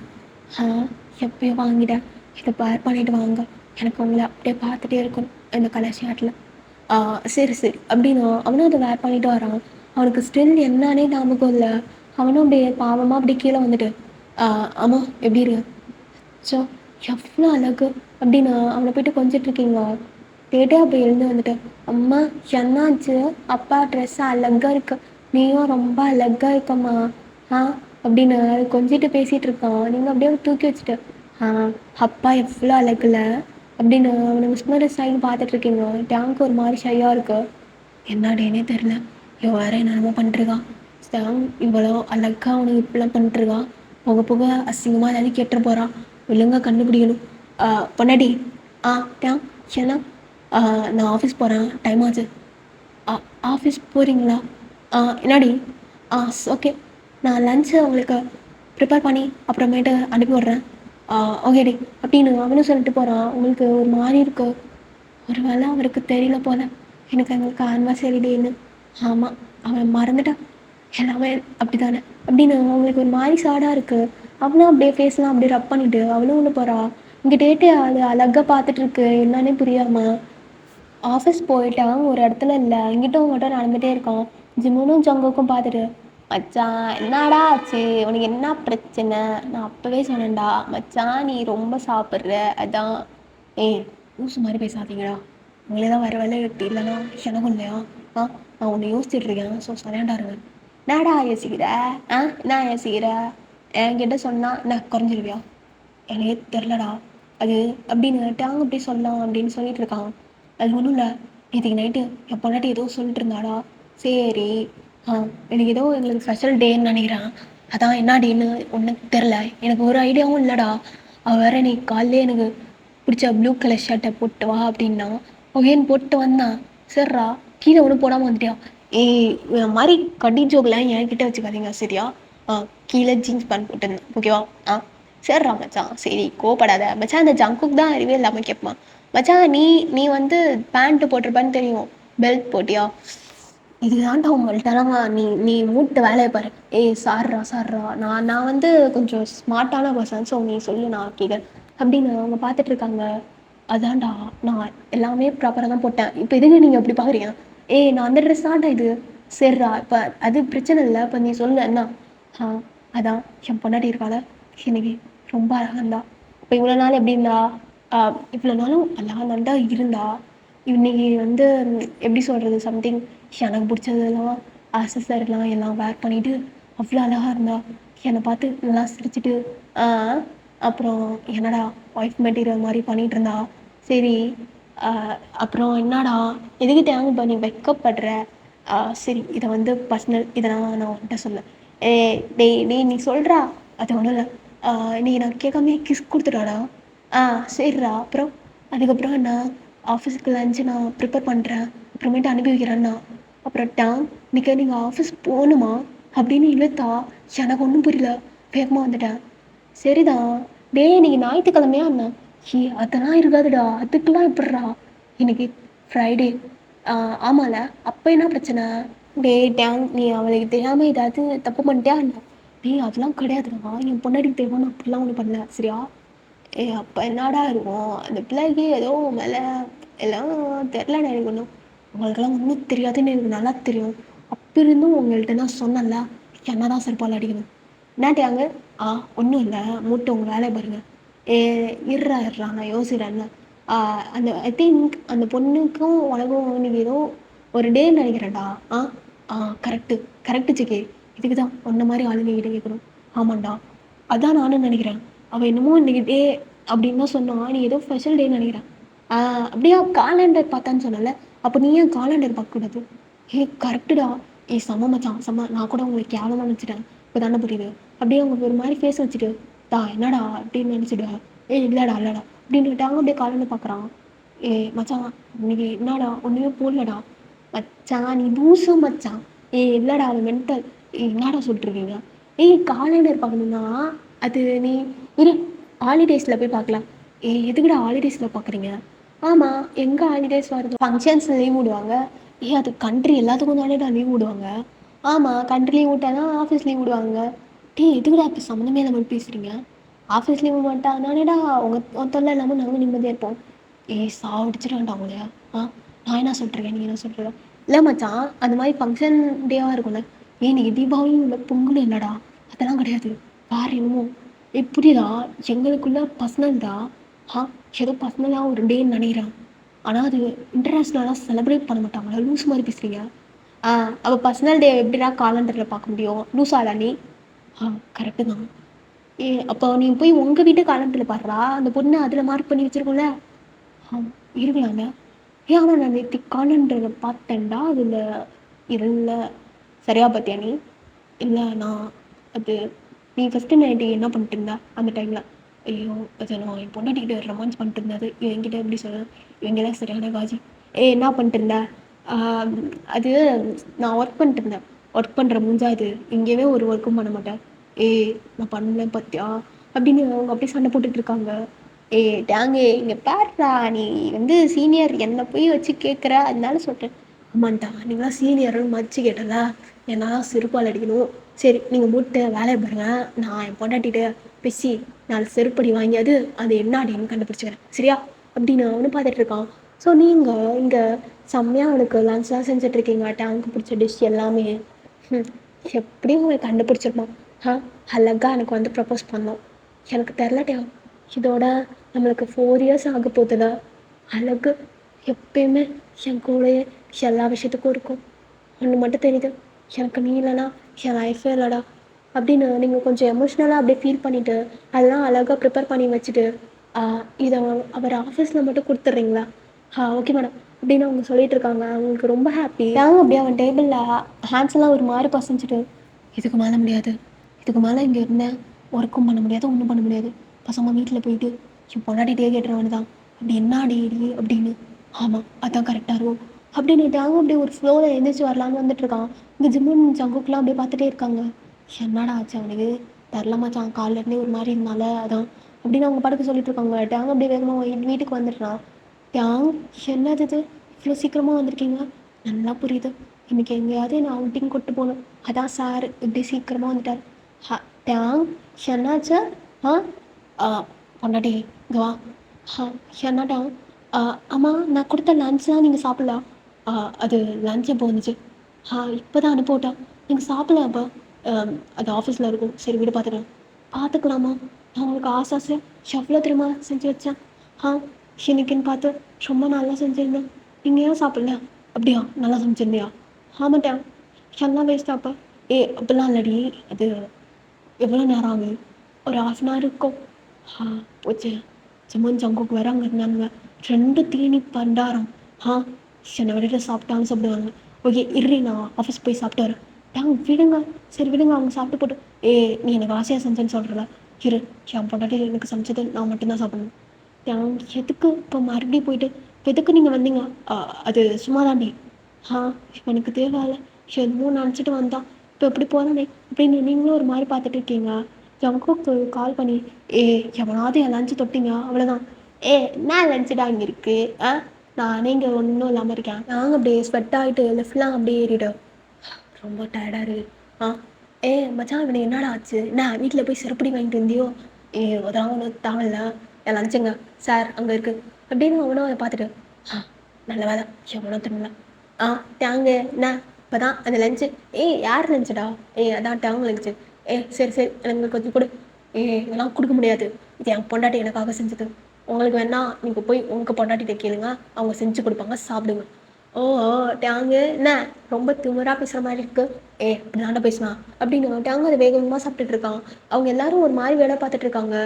எப்பயோ வாங்கிட்டேன். இதை பேர் பண்ணிட்டு வாங்க. எனக்கு உங்களை அப்படியே பார்த்துட்டே இருக்கணும் இந்த கலர் ஷர்ட்டில். சரி அப்படின்னு அவனும் அதை வேர் பண்ணிட்டு வரான். அவனுக்கு ஸ்டில் என்னன்னே ஞாபகம் இல்லை. அவனும் அப்படியே பாவமாக அப்படியே கீழே வந்துட்டு ஆமாம் எப்படி இருக்கு? ஸோ எவ்வளோ அழகு அப்படின்னு அவனை போய்ட்டு கொஞ்சிட்ருக்கீங்க. கேட்டே அப்போ எழுந்து வந்துட்டு அம்மா என்னாச்சு? அப்பா ட்ரெஸ் அழகாக இருக்கு, நீயும் ரொம்ப அழகாக இருக்கம்மா அப்படின்னு கொஞ்சிட்டு பேசிகிட்டு இருக்கான். நீங்கள் அப்படியே தூக்கி வச்சுட்டு அப்பா எவ்வளோ அழகுல அப்படின்னு அவனை மிஸ்மர ஸ்டைல் பார்த்துட்ருக்கீங்க. டேங்க் ஒரு மாதிரி ஷையாக இருக்கு. என்னடேனே தெரில, இவன் வேறு என்னென்னமோ பண்ணிட்டுருக்கான். டேங்க் இவ்வளோ அழகாக அவனுக்கு இப்படிலாம் பண்ணிட்டுருக்கான். போக போக அசிங்கமாக ஏதாவது கேட்டுற போகிறான். ஒழுங்காக கண்டுபிடிக்கணும். பொன்னாடி டேங்க் என்ன நான் ஆஃபீஸ் போகிறேன், டைம் ஆச்சு. ஆ ஆஃபீஸ் போகிறீங்களா? என்னாடி? ஓகே. நான் லன்ச்சு உங்களுக்கு ப்ரிப்பேர் பண்ணி அப்புறமேட்டு அனுப்பி விட்றேன். ஓகேடி அப்படின்னு அவனும் சொல்லிட்டு போகிறான். உங்களுக்கு ஒரு மாதிரி இருக்கு. ஒரு வேளை அவருக்கு தெரியல போல எனக்கு எங்களுக்கு ஆனிவர்சரி டேன்னு. ஆமாம், அவன் மறந்துட்டான். எல்லாமே அப்படி தானே அப்படின்னு அவங்களுக்கு ஒரு மாதிரி சாடாக இருக்குது. அவளும் அப்படியே ஃபேஸ்லாம் அப்படியே ரப் பண்ணிவிட்டு அவளும் உள்ள போகிறா. இங்கே டேட்டு அது அழகாக பார்த்துட்டு இருக்கு, என்னன்னே புரியாமல். ஆஃபீஸ் போயிட்டான், ஒரு இடத்துல இல்லை, இங்கிட்டும் உங்கள்கிட்ட நடந்துகிட்டே இருக்கான். ஜிம்முனும் ஜங்குக்கும் பார்த்துட்டு, மச்சான் என்னடா ஆச்சு, உனக்கு என்ன பிரச்சனை? நான் அப்போவே சொன்னேன்டா மச்சான், நீ ரொம்ப சாப்பிட்ற அதான். ஏய், லூசு மாதிரி பேசாதீங்கடா. உங்களே தான் வர வேலை இருக்கு, இல்லைன்னா எனக்கும் இல்லையா? நான் ஒன்று யோசிச்சுட்டு இருக்கேன், ஸோ சரையாண்டா இருங்க. என்னடா யோசிக்கிற? என்ன யோசிக்கிற? என்கிட்ட சொன்னால் என்ன குறைஞ்சிருவியா? எனக்கே தெரிலடா அது அப்படின்னு டேங்க அப்படி சொல்லலாம் அப்படின்னு சொல்லிட்டு இருக்கான். அது ஒன்றும் இல்லை, நேற்றுக்கு நைட்டு என் பொண்டாட்டி ஏதோ சொல்லிட்டு இருந்தாடா. சரி, எனக்கு ஏதோ எங்களுக்கு ஸ்பெஷல் டேன்னு நினைக்கிறேன். அதான் என்ன டேன்னு ஒன்றும் தெரில, எனக்கு ஒரு ஐடியாவும் இல்லைடா. அவள் வேற நீ காலையிலே எனக்கு பிடிச்ச ப்ளூ கலர் ஷர்ட்டை போட்டு வா அப்படின்னா ஓகேன்னு போட்டு வந்தான். சரிடா, கீழே ஒன்றும் போடாமல் வந்துட்டியா? ஏய், இந்த மாதிரி கடி ஜோக்கெலாம் என்கிட்ட வச்சுக்காதீங்க சரியா? கீழே ஜீன்ஸ் பேண்ட் போட்டுருந்தேன், ஓகேவா? சரிடா மச்சான், சரி கோவப்படாத மச்சான். அந்த ஜங்குக்கு தான் அறிவே இல்லாமல் கேட்பான். மச்சான், நீ நீ வந்து பேண்ட்டு போட்டிருப்பான்னு தெரியும், பெல்ட் போட்டியா? இதுதான்டா உங்கள்கிட்டலாம் நீ நீ மூட்டு வேலையை பாரு. ஏய் சார்ரா, நான் வந்து கொஞ்சம் ஸ்மார்ட்டான பர்சன், ஸோ நீ சொல்லு நான் கேட்குறேன் அப்படின்னு அவங்க பார்த்துட்டு இருக்காங்க. அதான்டா, நான் எல்லாமே ப்ராப்பராக தான் போட்டேன். இப்போ எதுக்கு நீங்கள் எப்படி பார்க்குறீங்க? ஏய், நான் அந்த ட்ரெஸ் தான்டா இது. சரிடா, இப்போ அது பிரச்சனை இல்லை, இப்போ நீ சொல்லு என்ன? ஆ அதான் என் பொண்டாட்டி இருக்காள, இன்னைக்கு ரொம்ப அழகாக இருந்தா. இப்போ இவ்வளோ நாள் எப்படி இருந்தா? இவ்வளோ நாளும் அழகாக தான்டா இருந்தா. இன்னைக்கு வந்து எப்படி சொல்கிறது, சம்திங் எனக்கு பிடிச்சதெல்லாம் ஆக்சஸரிலாம் எல்லாம் வேர் பண்ணிவிட்டு அவ்வளோ அழகாக இருந்தா. என்னை பார்த்து நல்லா சிரிச்சிட்டு அப்புறம் என்னடா ஒய்ஃப் மெட்டீரியல் மாதிரி பண்ணிகிட்டு இருந்தா. சரி, அப்புறம் என்னடா எதுக்கு தேங்க பண்ணி வெக்கப்படுற? சரி, இதை வந்து பர்சனல், இதை நான் உன்கிட்ட சொல்ல. டேய் நீ சொல்கிறா, அது ஒன்றும் இல்லை. நீ நான் கேட்காமே கிஸ் கொடுத்துட்டாடா. சரிடா, அப்புறம் அதுக்கப்புறம் என்ன? ஆஃபீஸுக்கு லஞ்சு நான் ப்ரிப்பேர் பண்ணுறேன், அப்புறமேட்டு அனுப்பி வைக்கிறேன்னா. அப்புறம் இன்னைக்கு நீங்கள் ஆஃபீஸ் போகணுமா அப்படின்னு இழுத்தா. எனக்கு ஒன்றும் புரியல, வேகமாக வந்துட்டேன். சரிதான். டேய், இன்னைக்கு ஞாயிற்றுக்கிழமையா என்ன? அதெல்லாம் இருக்காதுடா, அதுக்கெல்லாம் எப்படிடா? இன்னைக்கு ஃப்ரைடே. ஆமால, அப்போ என்ன பிரச்சனை? டேங், நீ அவளுக்கு தெரியாமல் ஏதாவது தப்பு பண்ணிட்டியா என்ன? டேய், அதெல்லாம் கிடையாதுடா, என் பொண்டாட்டிக்கு தெரியாமல் நான் அப்படிலாம் ஒன்றும் பண்ணல சரியா? அப்போ என்னடா இருக்கும்? அந்த பிள்ளைக்கு ஏதோ மேலே எல்லாம் தெரிலடா எனக்கு ஒன்றும். உங்களுக்கெல்லாம் ஒன்றும் தெரியாதுன்னு எனக்கு நல்லா தெரியும். அப்போ இருந்தும் உங்கள்கிட்ட நான் சொன்னேன்ல, என்ன தான் செருப்பால் அடிக்கணும். என்னாட்டியாங்க? ஒன்றும் இல்லை, மூட்டை உங்கள் வேலையை பாருங்கள். ஏ இருறா நான் யோசிக்கிறேன்னு. அந்த ஐ திங்க் அந்த பொண்ணுக்கும் உனக்கும் இன்னைக்கு ஏதோ ஒரு டே நினைக்கிறேன்டா. ஆ ஆ கரெக்டு சிக்கி. இதுக்கு தான் உன்ன மாதிரி ஆளுங்க கிட்ட கேட்கணும். ஆமாண்டா, அதான் நானும் நினைக்கிறேன். அவள் என்னமோ இன்னைக்கு டே அப்படின்னு தான் சொன்னான், நீ ஏதோ ஸ்பெஷல் டேன்னு நினைக்கிறேன். அப்படியா காலண்டர் பார்த்தான்னு சொன்னல, அப்போ நீ ஏன் காலண்டர் பார்க்கக்கூடாது? கரெக்டுடா. செம்ம மச்சான், செம்ம. நான் கூட உங்களுக்கு கேவலமாக நினச்சிட்டேன், இப்போ தானே புரியுது. அப்படியே அவங்க ஒரு மாதிரி ஃபேஸ் வச்சுட்டு என்னடா அப்படின்னு நினச்சிட்டு இல்லைடா அப்படின்னுட்டாங்க. அப்படியே காலண்டர் பார்க்குறான். மச்சான், இன்னைக்கு என்னடா ஒன்றுமே போடலடா. மச்சான், நீ லூசு மச்சான். இல்லைடா, அவன் மென்டல். என்னடா சொல்லிட்டுருக்கீங்க? காலண்டர் பார்க்கணுன்னா அது நீ இரு, ஹாலிடேஸில் போய் பார்க்கலாம். எதுக்குடா ஹாலிடேஸில் பார்க்குறீங்க? ஆமாம், எங்கே ஹாலிடேஸ் வருது? ஃபங்க்ஷன்ஸ் லீவ் விடுவாங்க. அது கண்ட்ரி எல்லாத்துக்கும் தானேடா லீவ் விடுவாங்க. ஆமாம், கண்ட்ரி லீவ் விட்டா தான் ஆஃபீஸ் லீவ் விடுவாங்க. எதுக்குடா இப்போ சம்மந்தமே இல்லாமல் பேசுகிறீங்க? ஆஃபீஸ் லீவ் விட்டா தானேடா உங்கள் தொல்லை இல்லாமல் நாங்கள் நிம்மதியாக இருப்போம். சாவடிச்சிடவேண்டா உங்களையா? நான் என்ன சொல்கிறேன், நீ என்ன சொல்கிற? இல்லை மச்சான், அந்த மாதிரி ஃபங்க்ஷன் டேவாக இருக்கும்ல. நீ தீபாவளியும் இல்லை, பொங்கலும் இல்லைடா, அதெல்லாம் கிடையாது. வேறு என்னமோ புரியுதா? எங்களுக்குள்ள பர்சனல் தான். ஏதோ பர்சனலாக ஒரு டேன்னு நினைக்கிறேன். ஆனால் அது இன்டர்நேஷ்னலாக செலிப்ரேட் பண்ண மாட்டாங்களா? லூஸ் மாதிரி பேசுகிறீங்க. அப்போ பர்சனல் டே எப்படிடா காலண்டரில் பார்க்க முடியும்? லூஸாடா நீ? கரெக்டு தான். அப்போ நீ போய் உங்கள் வீட்டு காலண்டரில் பாடுறா, அந்த பொண்ணு அதில் மார்க் பண்ணி வச்சுருக்கோம்ல. இருக்கலாங்க. ஆனால் நான் நேற்று காலண்டரில் பார்த்தேன்டா, அதில் இல்லை. சரியா பார்த்தியா நீ? இல்லை, நான் அது நீ ஃபஸ்ட்டு நைட்டு என்ன பண்ணிட்டு இருந்தா அந்த டைமில்? ஐயோ, அது நான் என் பொண்டாட்டிக்கிட்ட ரொமான்ஸ் பண்ணிட்டு இருந்தது. என்கிட்ட எப்படி சொல்ல, இவங்க தான் சரியான காஜி. என்ன பண்ணிட்டு இருந்த? ஆம், அது நான் ஒர்க் பண்ணிட்டு இருந்தேன். ஒர்க் பண்ணுற மூஞ்சா இது. இங்கேயே ஒரு ஒர்க்கும் பண்ண மாட்டேன். நான் பண்ணல பார்த்தியா அப்படின்னு அவங்க அப்படியே சண்டை போட்டுட்டு இருக்காங்க. டேங்கே இங்கே பாருடா, நீ சீனியர் என்னை போய் வச்சு கேட்குற, அதனால சொல்கிறேன். ஆமாண்டா, நீங்களாம் சீனியர்னு மதிச்சு கேட்டல, என்னால் செருப்பால் அடிக்கணும். சரி நீங்கள் மூட்டை வேலையை பாருங்க, நான் என் பொண்டாட்டிகிட்ட பேசி 4 செருப்படி வாங்கியாது அது என்ன அடின்னு கண்டுபிடிச்சிக்கிறேன், சரியா அப்படின்னு அவனு பார்த்துட்டு இருக்கான். ஸோ நீங்கள் இங்கே செம்மையாக அவனுக்கு லன்ச்லாம் செஞ்சிட்ருக்கீங்க, டேங்க்கு பிடிச்ச டிஷ் எல்லாமே. எப்படியும் உங்களுக்கு கண்டுபிடிச்சிருப்பான். அழகாக எனக்கு ப்ரப்போஸ் பண்ணோம். எனக்கு தெரிலட்டியா, இதோட நம்மளுக்கு 4 இயர்ஸ் ஆக போகுதுல. அழகு எப்பயுமே என் கூடயே எல்லா விஷயத்துக்கும் இருக்கும். ஒன்று மட்டும் தெரியுது, எனக்கு நீ இல்லைனா என் லைஃபே இல்லைடா அப்படின்னு நீங்கள் கொஞ்சம் எமோஷ்னலாக அப்படியே ஃபீல் பண்ணிவிட்டு அதெல்லாம் அழகாக ப்ரிப்பேர் பண்ணி வச்சுட்டு இதை அவர் ஆஃபீஸில் மட்டும் கொடுத்துட்றீங்களா? ஓகே மேடம் அப்படின்னு அவங்க சொல்லிட்டு இருக்காங்க. அவங்களுக்கு ரொம்ப ஹாப்பி. நாங்கள் அப்படியே அவன் டேபிளில் ஹேண்ட்ஸ் எல்லாம் ஒரு மாதிரி பசஞ்சிட்டு, இதுக்கு மேலே முடியாது, இதுக்கு மேலே இங்கே இருந்தேன் ஒர்க்கும் பண்ண முடியாது, ஒன்றும் பண்ண முடியாது, பசங்க வீட்டில் போயிட்டு என் பொண்டாட்டிகிட்டே கேட்டுருவானு தான் அப்படி என்ன அடி அப்படின்னு. ஆமாம் அதான் கரெக்டாக இருக்கும் அப்படின்னுட்டாங்க. அப்படியே ஒரு ஃப்ளோவில் எழுந்திரிச்சு வரலான்னு வந்துட்டுருக்கான். இங்கே ஜிம்முன் ஜங்குக்கெலாம் அப்படியே பார்த்துட்டே இருக்காங்க. என்னடா ஆச்சு அவனுக்கு தரலாமாச்சான், காலிலேருந்தே ஒரு மாதிரி இருந்தால அதான் அப்படின்னு அவங்க படுக்க சொல்லிட்டு இருக்காங்க. டேங் அப்படியே வேகமாக வீட்டுக்கு வந்துடுறான். டேங் என்னது இது, இவ்வளோ சீக்கிரமாக வந்திருக்கீங்க? நல்லா புரியுது, இன்றைக்கி எங்கேயாவது நான் அவுட்டிங் கொட்டு போகணும், அதான் சார் இப்படி சீக்கிரமாக வந்துட்டார். டேங் என்னாச்சு? பொண்டாட்டி இங்கே வா. என்னடா? ஆமாம் நான் கொடுத்த லன்ச்லாம் நீங்கள் சாப்பிட்லாம். அது லன்ச் எப்போ வந்துச்சு? இப்போ தான் அனுப்பிவிட்டா, நீங்கள் சாப்பிடல அப்போ. அது ஆஃபீஸில் இருக்கும், சரி வீடு பார்த்துக்கலாம். பார்த்துக்கலாமா? நான் உங்களுக்கு ஆசாசையாக எவ்வளோ தெரியுமா செஞ்சு வச்சேன். இன்னைக்குன்னு பார்த்து ரொம்ப நல்லா செஞ்சுருந்தேன், நீங்கள் ஏன் சாப்பிடல? அப்படியா, நல்லா செஞ்சுருந்தியா? ஆமாட்டா, எல்லாம் வேஸ்ட் அப்போ. அப்படிலாம் இல்லடி, அது எவ்வளோ நேரம் ஆகுது? ஒரு 1/2 இருக்கும். போச்சு, ஜிம்மன் ஜங்குக்கு வேற அங்கே இருந்தானுங்க, 2 தீனி பண்டாரம். என்னை விட்டுட்டு சாப்பிட்டாலும் சாப்பிடுவாங்க. ஓகே இரு, நான் ஆஃபீஸ் போய் சாப்பிட்டு வரேன். விடுங்க, சரி விடுங்க, அவங்க சாப்பிட்டு போட்டு. நீ எனக்கு ஆசையாக செஞ்சேன்னு சொல்கிறல, இரு, என் பொண்டாட்டி எனக்கு சமைச்சது நான் மட்டும்தான் சாப்பிடணும். எதுக்கு இப்போ மறுபடியும் போயிட்டு எதுக்கு நீங்கள் வந்தீங்க? அது சும்மா தாண்டி. எனக்கு தேவையில்ல, எதுவும் நினச்சிட்டு வந்தான், இப்போ எப்படி போகிறானே அப்படின்னு நீங்களும் ஒரு மாதிரி பார்த்துட்டு இருக்கீங்க. ஜங்குக்கு கால் பண்ணி, எவனாவது என் லஞ்சு தொட்டிங்க அவ்வளோதான். என்ன லஞ்சுடா இங்கே இருக்குது? நானே இங்கே ஒன்றும் இல்லாமல் இருக்கேன். நாங்கள் அப்படியே ஸ்வெட் ஆகிட்டு லெஃப்ட்லாம் அப்படியே ஏறிடும். ரொம்ப டயர்டாக இருக்கு. மச்சான் இவனை என்னடா ஆச்சு? நான் வீட்டில் போய் செருப்படி வாங்கிட்டு இருந்தியோ? அதெல்லாம் ஒன்றும் தேவையில்ல, என் லஞ்சுங்க சார் அங்கே இருக்குது அப்படின்னு அவனும் அதை பார்த்துட்டு, நல்ல வேலை எவனோ தெரியல. டேங்கு என்ன இப்போ தான் அந்த லஞ்சு. யார் லஞ்சுடா? அதான் டேங்கு லஞ்சு. சரி சரி எனக்கு கொஞ்சம் கொடு. இதெல்லாம் கொடுக்க முடியாது, இது என் பொண்டாட்டி எனக்காக செஞ்சது. உங்களுக்கு வேணா நீங்கள் போய் உங்கள் பொண்டாட்டிகிட்ட கேளுங்க, அவங்க செஞ்சு கொடுப்பாங்க, சாப்பிடுங்க. ஓ டேங்கு என்ன ரொம்ப திமிராக பேசுகிற மாதிரி இருக்கு. அப்படி தாண்டா பேசுவேன் அப்படின்னு டேங்கு அதை வேகமாக சாப்பிட்டுட்டு இருக்கான். அவங்க எல்லாரும் ஒரு மாதிரி வேலை பார்த்துட்டு இருக்காங்க.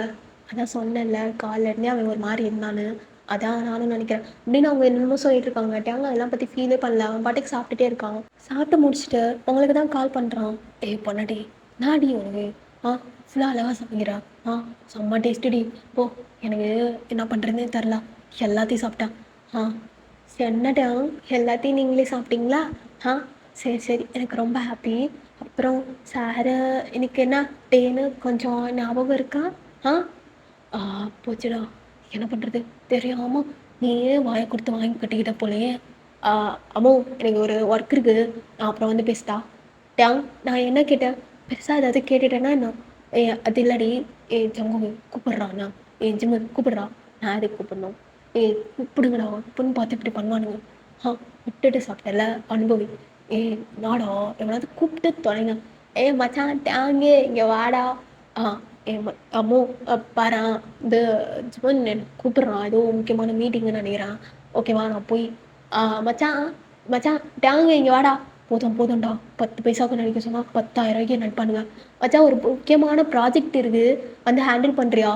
அதான் சொன்னேன்ல, காலையிலேருந்தே அவன் ஒரு மாதிரி இருந்தான்னு, அதான் நானும் நினைக்கிறேன் அப்படின்னு அவங்க என்னமோ சொல்லிட்டு இருக்காங்க. டேங்கு அதெல்லாம் பற்றி ஃபீலே பண்ணல, அவன் பாட்டுக்கு சாப்பிட்டுட்டே இருக்கான். சாப்பிட்டு முடிச்சுட்டு உங்களுக்கு தான் கால் பண்ணுறான். பொன்னாடி நாடி உனக்கு ஃபுல்லாக அழகாக சமைக்கிறா. செம்ம டேஸ்ட்டுடி. போ, எனக்கு என்ன பண்ணுறதுனே தெரில, எல்லாத்தையும் சாப்பிட்டான். என்னடா எல்லாத்தையும் நீங்களே சாப்பிட்டீங்களா? சரி சரி, எனக்கு ரொம்ப ஹாப்பி. அப்புறம் சாரு எனக்கு என்ன டேன்னு கொஞ்சம் ஞாபகம் இருக்கா? போச்சுடா, என்ன பண்ணுறது தெரியாமல் நீயே வாயை கொடுத்து வாங்கி கட்டிக்கிட்ட போலையே. அம்மோ எனக்கு ஒரு ஒர்க் இருக்குது, நான் அப்புறம் வந்து பேசிட்டா. நான் என்ன கேட்டேன், பெருசாக ஏதாவது கேட்டுட்டேன்னா என்ன? அது இல்லடி, ஜங்கு கூப்பிட்றாண்ணா, ஜிம்மு கூப்பிட்றா, நான் எதுக்கு கூப்பிடணும்? கூப்பிடுங்கடா, பொண்ணு பார்த்து இப்படி பண்ணுவானுங்க. விட்டுட்டு சாப்பிட்டல, அனுபவி. நாடா எவனாவது கூப்பிட்டு தொலைங்க. மச்சான் டேங்கே இங்கே வாடா. அம்மோ பாரா, இந்த ஜிம்மன் கூப்பிட்றான், ஏதோ முக்கியமான மீட்டிங்குன்னு நினைக்கிறான். ஓகேவா, நான் போய் மச்சான் மச்சான் டேங்க இங்கே வாடா. போதும்டா, 10 பைசாவுக்கு நடிக்க சொன்னால் 10,000 நடிப்பானுங்க. மச்சான் ஒரு முக்கியமான ப்ராஜெக்ட் இருக்குது, வந்து ஹேண்டில் பண்ணுறியா?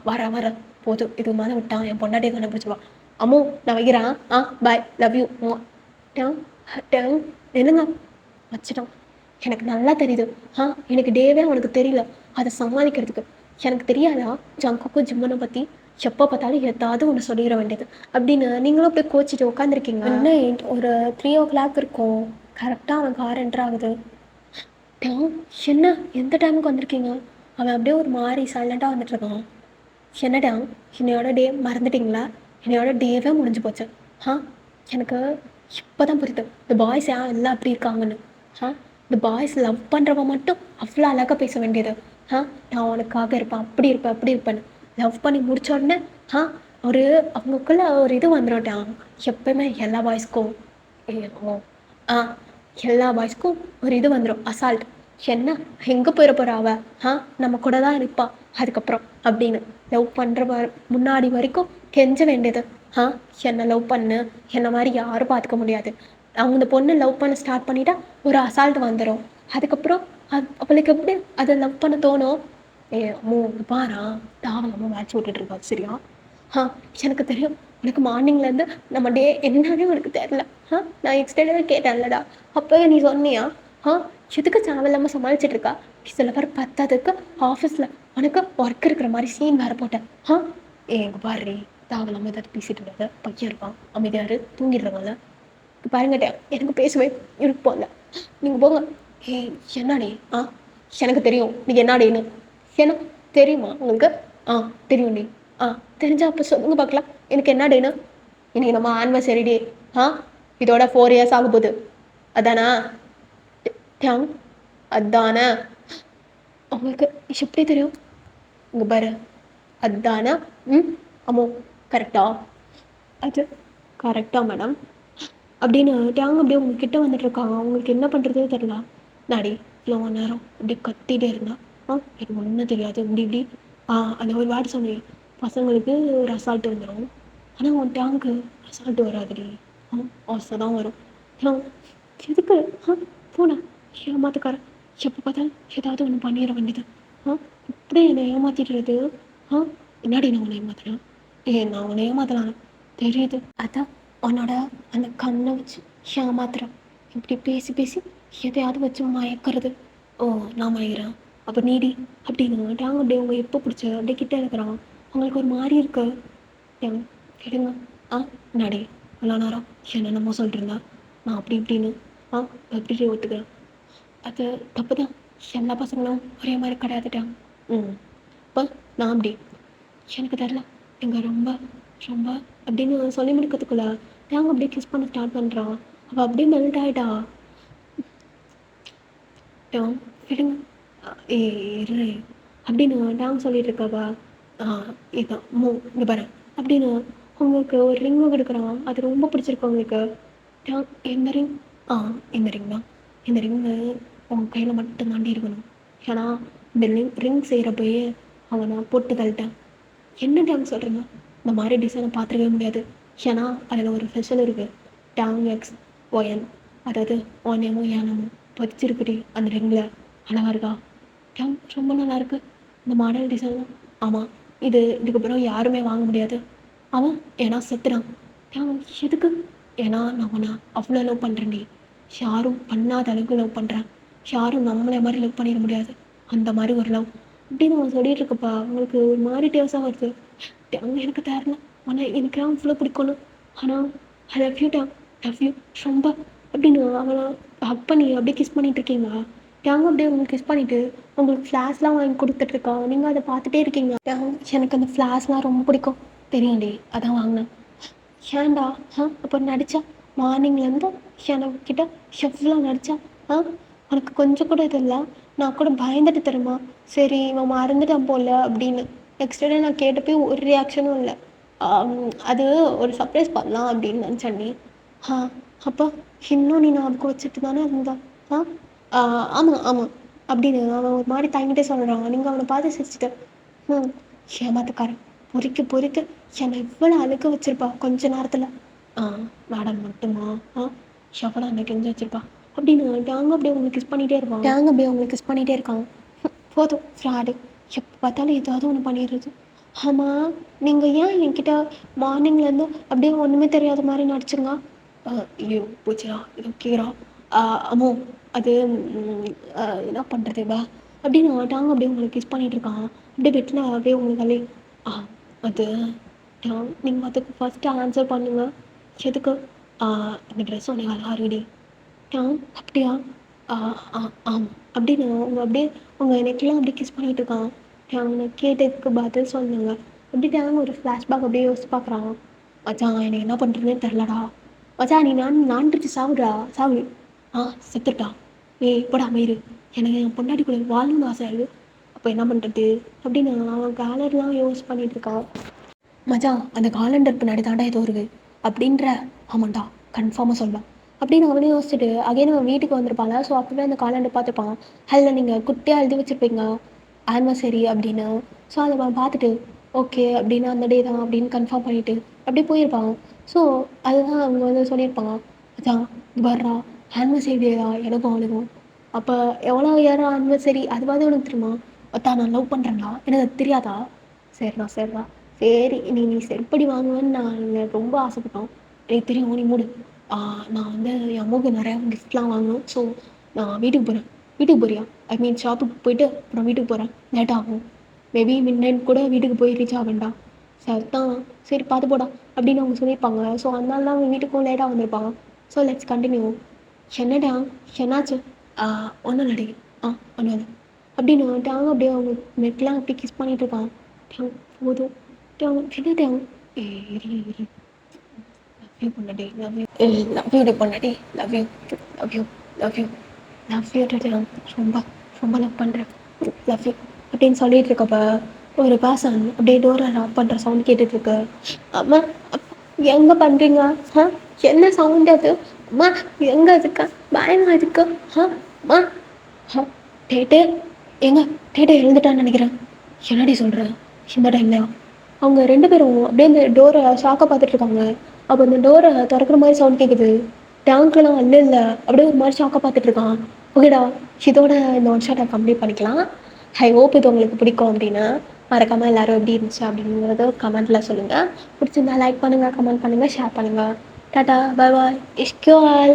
வரேன் போதும், இதுக்கு மேலே விட்டான் என் பொண்டாட்டியை கண்டுபிடிச்சிவா. அம்மோ நான் வைக்கிறேன். பாய், லவ் யூ. டேங் என்னங்க வச்சிட்டான். எனக்கு நல்லா தெரியுது. எனக்கு டேவே அவனுக்கு தெரியல, அதை சமாளிக்கிறதுக்கு. எனக்கு தெரியாதா ஜங்குக்கும் ஜிம்மனை பற்றி? எப்போ பார்த்தாலும் ஏதாவது ஒன்று சொல்லிட வேண்டியது அப்படின்னு நீங்களும் அப்படியே கோச்சிட்டு உட்காந்துருக்கீங்க. நைட் ஒரு 3 o'clock இருக்கும். கரெக்டாக அவன் கார் என்ட்ரு ஆகுது. என்ன எந்த டைமுக்கு வந்திருக்கீங்க? அவன் அப்படியே ஒரு மாதிரி சைலண்ட்டாக வந்துட்டுருக்கான். என்னடா என்னையோட டே மறந்துட்டிங்களா? என்னையோட டேவே முடிஞ்சு போச்சு. எனக்கு இப்போ தான் புரியுது இந்த பாய்ஸ் எல்லாம் அப்படி இருக்காங்கன்னு. இந்த பாய்ஸ் லவ் பண்ணுறவன் மட்டும் அவ்வளோ அழகாக பேச வேண்டியது. நான் உனக்காக இருப்பேன், அப்படி இருப்பேன், அப்படி இருப்பேன்னு. லவ் பண்ணி முடிச்ச உடனே ஒரு அவங்களுக்குள்ள ஒரு இது வந்துடும். எப்பயுமே எல்லா பாய்ஸ்க்கும் ஆ எல்லா பாய்ஸ்க்கும் ஒரு இது வந்துடும், அசால்ட். என்ன எங்கே போயிட போகிறா அவ? நம்ம கூட தான் இருப்பா அதுக்கப்புறம் அப்படின்னு லவ் பண்ணுற முன்னாடி வரைக்கும் கெஞ்ச வேண்டியது. என்னை லவ் பண்ணு, என்னை மாதிரி யாரும் பார்த்துக்க முடியாது. அவங்க இந்த பொண்ணு லவ் பண்ண ஸ்டார்ட் பண்ணிட்டா ஒரு அசால்ட் வந்துடும். அதுக்கப்புறம் அவளுக்கு எப்படி அதை லவ் பண்ண தோணும்? அம்மோ பாரா தாவலாமல் மேட்ச் விட்டுட்டு இருக்கா சரியா? எனக்கு தெரியும் உனக்கு மார்னிங்லேருந்து நம்ம டே என்னன்னே உனக்கு தெரில. நான் எக்ஸ்டெண்டே கேட்டேன்லடா, அப்போவே நீ சொன்னியா? எதுக்கு தேவையில்லாமல் சமாளிச்சுட்டு இருக்கா? சில பேர் பத்தாததுக்கு ஆஃபீஸில் உனக்கு ஒர்க் இருக்கிற மாதிரி சீன் வேறு போட்டேன். எங்கள் பாரு தேவையில்லாமல் ஏதாவது பேசிட்டு இருக்காத, பையன் இருப்பான், அமைதியாரு தூங்கிடுறாங்கல்ல. பாருங்கட்டேன் எனக்கு பேசவே இருப்போம்ல. நீங்கள் போங்க. என்னடி? எனக்கு தெரியும் நீங்கள் என்னடின்னு. எனக்கு தெரியுமா உங்களுக்கு? தெரியும் நீ. தெரிஞ்சா அப்போ சொல்லுங்க பார்க்கலாம் எனக்கு என்னடின்னு. இன்னைக்கு நம்ம ஆனிவர்சரி டே. இதோட 4 years ஆக போகுது. அதானா? அதானே? உங்களுக்கு எப்படி தெரியும்? இங்கே பாரு, அதானே? ஆமாம் கரெக்டா? அது கரெக்டா மேடம் அப்படின்னு டேங் அப்படியே உங்ககிட்ட வந்துட்டு இருக்காங்க. அவங்களுக்கு என்ன பண்ணுறதே தெரியல. நாடி இவ்வளோ நேரம் அப்படி கத்திட்டே இருந்தா எனக்கு ஒன்றும் தெரியாது இப்படி இப்படி அந்த ஒரு வார்டு சொன்னேன். பசங்களுக்கு ஒரு அசால்ட்டு வந்துடும், ஆனால் உன் டேங்க்கு அசால்ட்டு வராதுடி. ஆசை தான் வரும். எதுக்கு போனேன் ஏமாத்துக்காரன். எப்போ பார்த்தாலும் ஏதாவது ஒன்று பண்ணிட வேண்டியது. இப்படியே என்னை ஏமாத்திடுறது. என்னாடி நான் உன்னை ஏமாத்துறேன்? நான் உன்னை ஏமாத்தலாம் தெரியுது. அதான் உன்னோட அந்த கண்ணை வச்சு ஏமாத்துறேன். இப்படி பேசி பேசி எதையாவது வச்சு மயக்கிறது. நான் மயக்கிறேன் அப்போ நீடி அப்படின்னு டேங்க அப்படியே அவங்க எப்போ பிடிச்ச அப்படியே கிட்டே இருக்கிறான். அவங்களுக்கு ஒரு மாதிரி இருக்கு. டேங்க கேளுங்க. நாடி இவ்வளோ நேரம் என்னென்னமோ சொல்லிட்டு இருந்தா நான் அப்படி இப்படின்னு எப்படி ஒத்துக்கிறேன். அது தப்பு தான். எல்லா பசங்களும் ஒரே மாதிரி கிடையாதுட்டாங்க. இப்போ நான் அப்படி எனக்கு தெரில எங்க ரொம்ப ரொம்ப அப்படின்னு சொல்லி முடிக்கிறதுக்குள்ள டேங் அப்படியே கிஸ் பண்ண ஸ்டார்ட் பண்ணுறான். அவள் அப்படியே மெல்ட் ஆகிட்டா. விடுங்க இரு அப்படின்னு டேங் சொல்லிட்டு இருக்காவா. இதுதான் இங்கே பாரு அப்படின்னு உங்களுக்கு ஒரு ரிங்கு கொடுக்குறான். அது ரொம்ப பிடிச்சிருக்கு உங்களுக்கு. டேங் எந்த ரிங்? இந்த ரிங் தான். இந்த ரிங்கு உங்கள் கையில் மட்டும் தாண்டி இருக்கணும். ஏன்னா இந்த ரிங் செய்கிறப்பயே அவனை போட்டு தள்ளிட்டேன். என்ன டேங் சொல்கிறீங்க? இந்த மாதிரி டிசைனை பார்த்துருக்கவே முடியாது. ஏன்னா அதில் ஒரு ஸ்பெஷல் இருக்குது. டேங் எக்ஸ் ஒயன், அதாவது ஓனேமோ ஏனமோ பதிச்சிருக்குடி அந்த ரிங்கில். அழகாக இருக்கா? டேங் ரொம்ப நல்லாயிருக்கு இந்த மாடல் டிசைன். ஆமாம், இதுக்கப்புறம் யாருமே வாங்க முடியாது. அவன் ஏன்னா செத்துறான். டேங் எதுக்கு? ஏன்னா நான் அவனை அவ்வளோ லவ் பண்ணுறேன்டி. யாரும் பண்ணாத அளவுக்கு லவ் பண்ணுறேன். யாரும் நம்மளே மாதிரி லவ் பண்ணிட முடியாது. அந்த மாதிரி ஒரு லவ் அப்படின்னு அவன் சொல்லிட்டு இருக்கப்பா அவங்களுக்கு ஒரு மாதிரி டேஸாக வருது. டேங் எனக்கு தெரியல, ஆனால் எனக்கு அவ்வளோ பிடிக்கணும். ஆனால் ஐ லவ் யூ டேங், லவ் யூ ரொம்ப அப்படின்னு அவனை ஹக் பண்ணி அப்படியே கிஸ் பண்ணிட்டு இருக்கீங்க. டேங் அப்படியே உங்களுக்கு கிஸ் பண்ணிவிட்டு உங்களுக்கு ஃப்ளாஷ்லாம் வாங்கி கொடுத்துட்ருக்கான். நீங்கள் அதை பார்த்துட்டே இருக்கீங்க. டேங் எனக்கு அந்த ஃப்ளாஷ்லாம் ரொம்ப பிடிக்கும் தெரியும்டி, அதான் வாங்கினேன். ஏன்டா அப்போ நடித்தா மார்னிங்லேருந்து எனக்கிட்ட எவ்வளோ நடித்தா உனக்கு கொஞ்சம் கூட இது இல்லை. நான் கூட பயந்துட்டு தருமா சரி இவன் மறந்துட்டான் போல அப்படின்னு. நெக்ஸ்ட் டே நான் கேட்டப்போ ஒரு ரியாக்ஷனும் இல்லை. அது ஒரு சர்ப்ரைஸ் பண்ணலாம் அப்படின்னு நினச்சேன் நீ. அப்போ இன்னும் நீ ஞாபகம் வச்சுட்டு தானே இருந்தா? ஆமாம் ஆமாம் அப்படின்னு அவன் ஒரு மாதிரி தங்கிட்டே சொல்கிறான். நீங்கள் அவனை பார்த்து சிரிச்சுட்டு ஏமாத்துக்காரன் பொறிக்க பொறிக்க என்னை இவ்வளோ அழுக்க வச்சிருப்பா கொஞ்ச நேரத்தில். மேடம் மட்டுமா எவ்வளோ அன்னைக்கு கெஞ்சு வச்சிருப்பா அப்படின்னு டேங்க அப்படியே உங்களுக்கு கிஸ் பண்ணிகிட்டே இருப்பான். டேங்க அப்படியே உங்களுக்கு கிஸ் பண்ணிகிட்டே இருக்கான். போதும் ஃப்ராடு, எப்போ பார்த்தாலும் ஏதாவது ஒன்று பண்ணிடுறது. ஆமாம், நீங்கள் ஏன் என்கிட்ட மார்னிங்லேருந்து அப்படியே ஒன்றுமே தெரியாத மாதிரி நடிச்சுங்க? ஐயோ பூச்சிரா இது ஓகேரா. அம்மோ அது என்ன பண்ணுறது பா அப்படின்னு டாங்க அப்படியே உங்களுக்கு கிஸ் பண்ணிகிட்டு இருக்கான். அப்படியே பெட்டில் அப்படியே உங்களுக்கு அள்ளி அது நீங்கள் அதுக்கு ஃபஸ்ட்டு ஆன்சர் பண்ணுங்க. எதுக்கு? இந்த ட்ரெஸ் உனக்கு அழகா இருக்குடி. அப்படியா? ஆ ஆ ஆம் அப்படின்னு அவங்க அப்படியே அவங்க நெக்லாம் அப்படியே கிஸ் பண்ணிகிட்டு இருக்கான். அவங்க கேட்டதுக்கு பதில் சொன்னாங்க. அப்படின்ட்டு அவங்க ஒரு ஃப்ளாஷ்பேக் அப்படியே யோசிச்சு பார்க்குறான். மச்சான் எனக்கு என்ன பண்ணுறதுனே தெரிலடா. மச்சான் நீ நான்ட்டு சாவுடா சாவு. செத்துட்டா. போடா மயிறு. எனக்கு என் பொண்டாட்டி கூட வாழணும்னு ஆசை இருக்குது. அப்போ என்ன பண்ணுறது அப்படின்னு அவன் கேலர்லாம் யோசிச்சு பண்ணிட்டு இருக்கான். மச்சான் அந்த காலண்டர் பின்னாடி தாண்டா ஏதோ இருக்குது அப்படின்ற. ஆமாண்டா கன்ஃபார்மாக சொல்லலாம் அப்படின்னு அவனே யோசிச்சுட்டு அகைன் அவன் வீட்டுக்கு வந்திருப்பாங்க. ஸோ அப்போவே அந்த காலண்டர் பார்த்துப்பான். அதில் நீங்கள் குட்டியாக எழுதி வச்சுருப்பீங்க ஆனிவர்சரி அப்படின்னு. ஸோ அதை அவன் பார்த்துட்டு ஓகே அப்படின்னு அந்த டே தான் அப்படின்னு கன்ஃபார்ம் பண்ணிவிட்டு அப்படியே போயிருப்பான். ஸோ அதுதான் அவங்க வந்து சொல்லியிருப்பாங்க. மச்சான் வர்றா ஆனிவர்சரி டே தான் எனக்கும் அவனுக்கும். அப்போ எவ்வளோ இயர் ஆனிவர்சரி அதுவாது உனக்கு தெரியுமா? அதான் நான் லவ் பண்ணுறேன்டா எனக்கு அது தெரியாதா? சரிண்ணா சரிண்ணா சரி நீ செருப்படி வாங்குவேன்னு நான் ரொம்ப ஆசைப்பட்டோம். எனக்கு தெரியும் நீ மூடு. நான் வந்து என் அம்மாவுக்கு நிறையா கிஃப்ட்லாம் வாங்கணும். ஸோ நான் வீட்டுக்கு போகிறேன். வீட்டுக்கு போறியா? ஐ மீன் ஷாப்புக்கு போயிட்டு அப்புறம் வீட்டுக்கு போகிறேன். லேட் ஆகும். மேபி மிட் நைட் கூட வீட்டுக்கு போய் ரீச் ஆவேன்டா. சரி தான் சரி பார்த்து போடா அப்படின்னு அவங்க சொல்லியிருப்பாங்க. ஸோ அதனால தான் அவங்க வீட்டுக்கும் லேட்டாக வந்திருப்பாங்க. So let's continue. என்னடா என்னாச்சு? ஒன்றும் இல்லடி. ஒன்றும் இல்லை அப்படின்னு டேங் அப்படியே அவங்க நெட்லாம் அப்படி கிஸ் பண்ணிட்டு இருக்கான். டேங் போதும் டேங் என்ன டேங் இரு இரு லவ் யூ பண்ணடி லவ் யூ லவ் யூ பண்ணடி love you love you love you love you டேங் ரொம்ப ரொம்ப லவ் பண்ணுறேன் லவ் யூ அப்படின்னு சொல்லிட்டு இருக்கப்ப ஒரு பர்சன் அப்படியே டோரை லாக் பண்ணுற சவுண்ட் கேட்டுட்ருக்கு. அம்மா எங்கே பண்ணுறீங்க? என்ன சவுண்ட் அது? அம்மா எங்கே இருக்கா? பயமா இருக்கு. அம்மா டேட்டு ஏங்க டேட்டை எழுந்துட்டான்னு நினைக்கிறேன். என்னடி சொல்கிறேன் இந்த டைம்லையா? அவங்க 2 பேரும் அப்படியே இந்த டோரை ஷாக்கை பார்த்துட்ருக்காங்க. அப்போ இந்த டோரை திறக்கிற மாதிரி சவுண்ட் கேட்குது. டேங்க்லாம் இல்லை அப்படியே ஒரு மாதிரி ஷாக்கை பார்த்துட்ருக்கான். ஓகேடா இதோட இந்த ஒன் ஷாட்டை கம்ப்ளீட் பண்ணிக்கலாம். ஐ ஹோப் இது உங்களுக்கு பிடிக்கும் அப்படின்னு. மறக்காமல் எல்லோரும் எப்படி இருந்துச்சு அப்படிங்கிறத கமெண்ட்டில் சொல்லுங்கள். பிடிச்சிருந்தா லைக் பண்ணுங்கள், கமெண்ட் பண்ணுங்கள், ஷேர் பண்ணுங்கள். டாட்டா பை பாய் இஷ்கியூ ஆல்.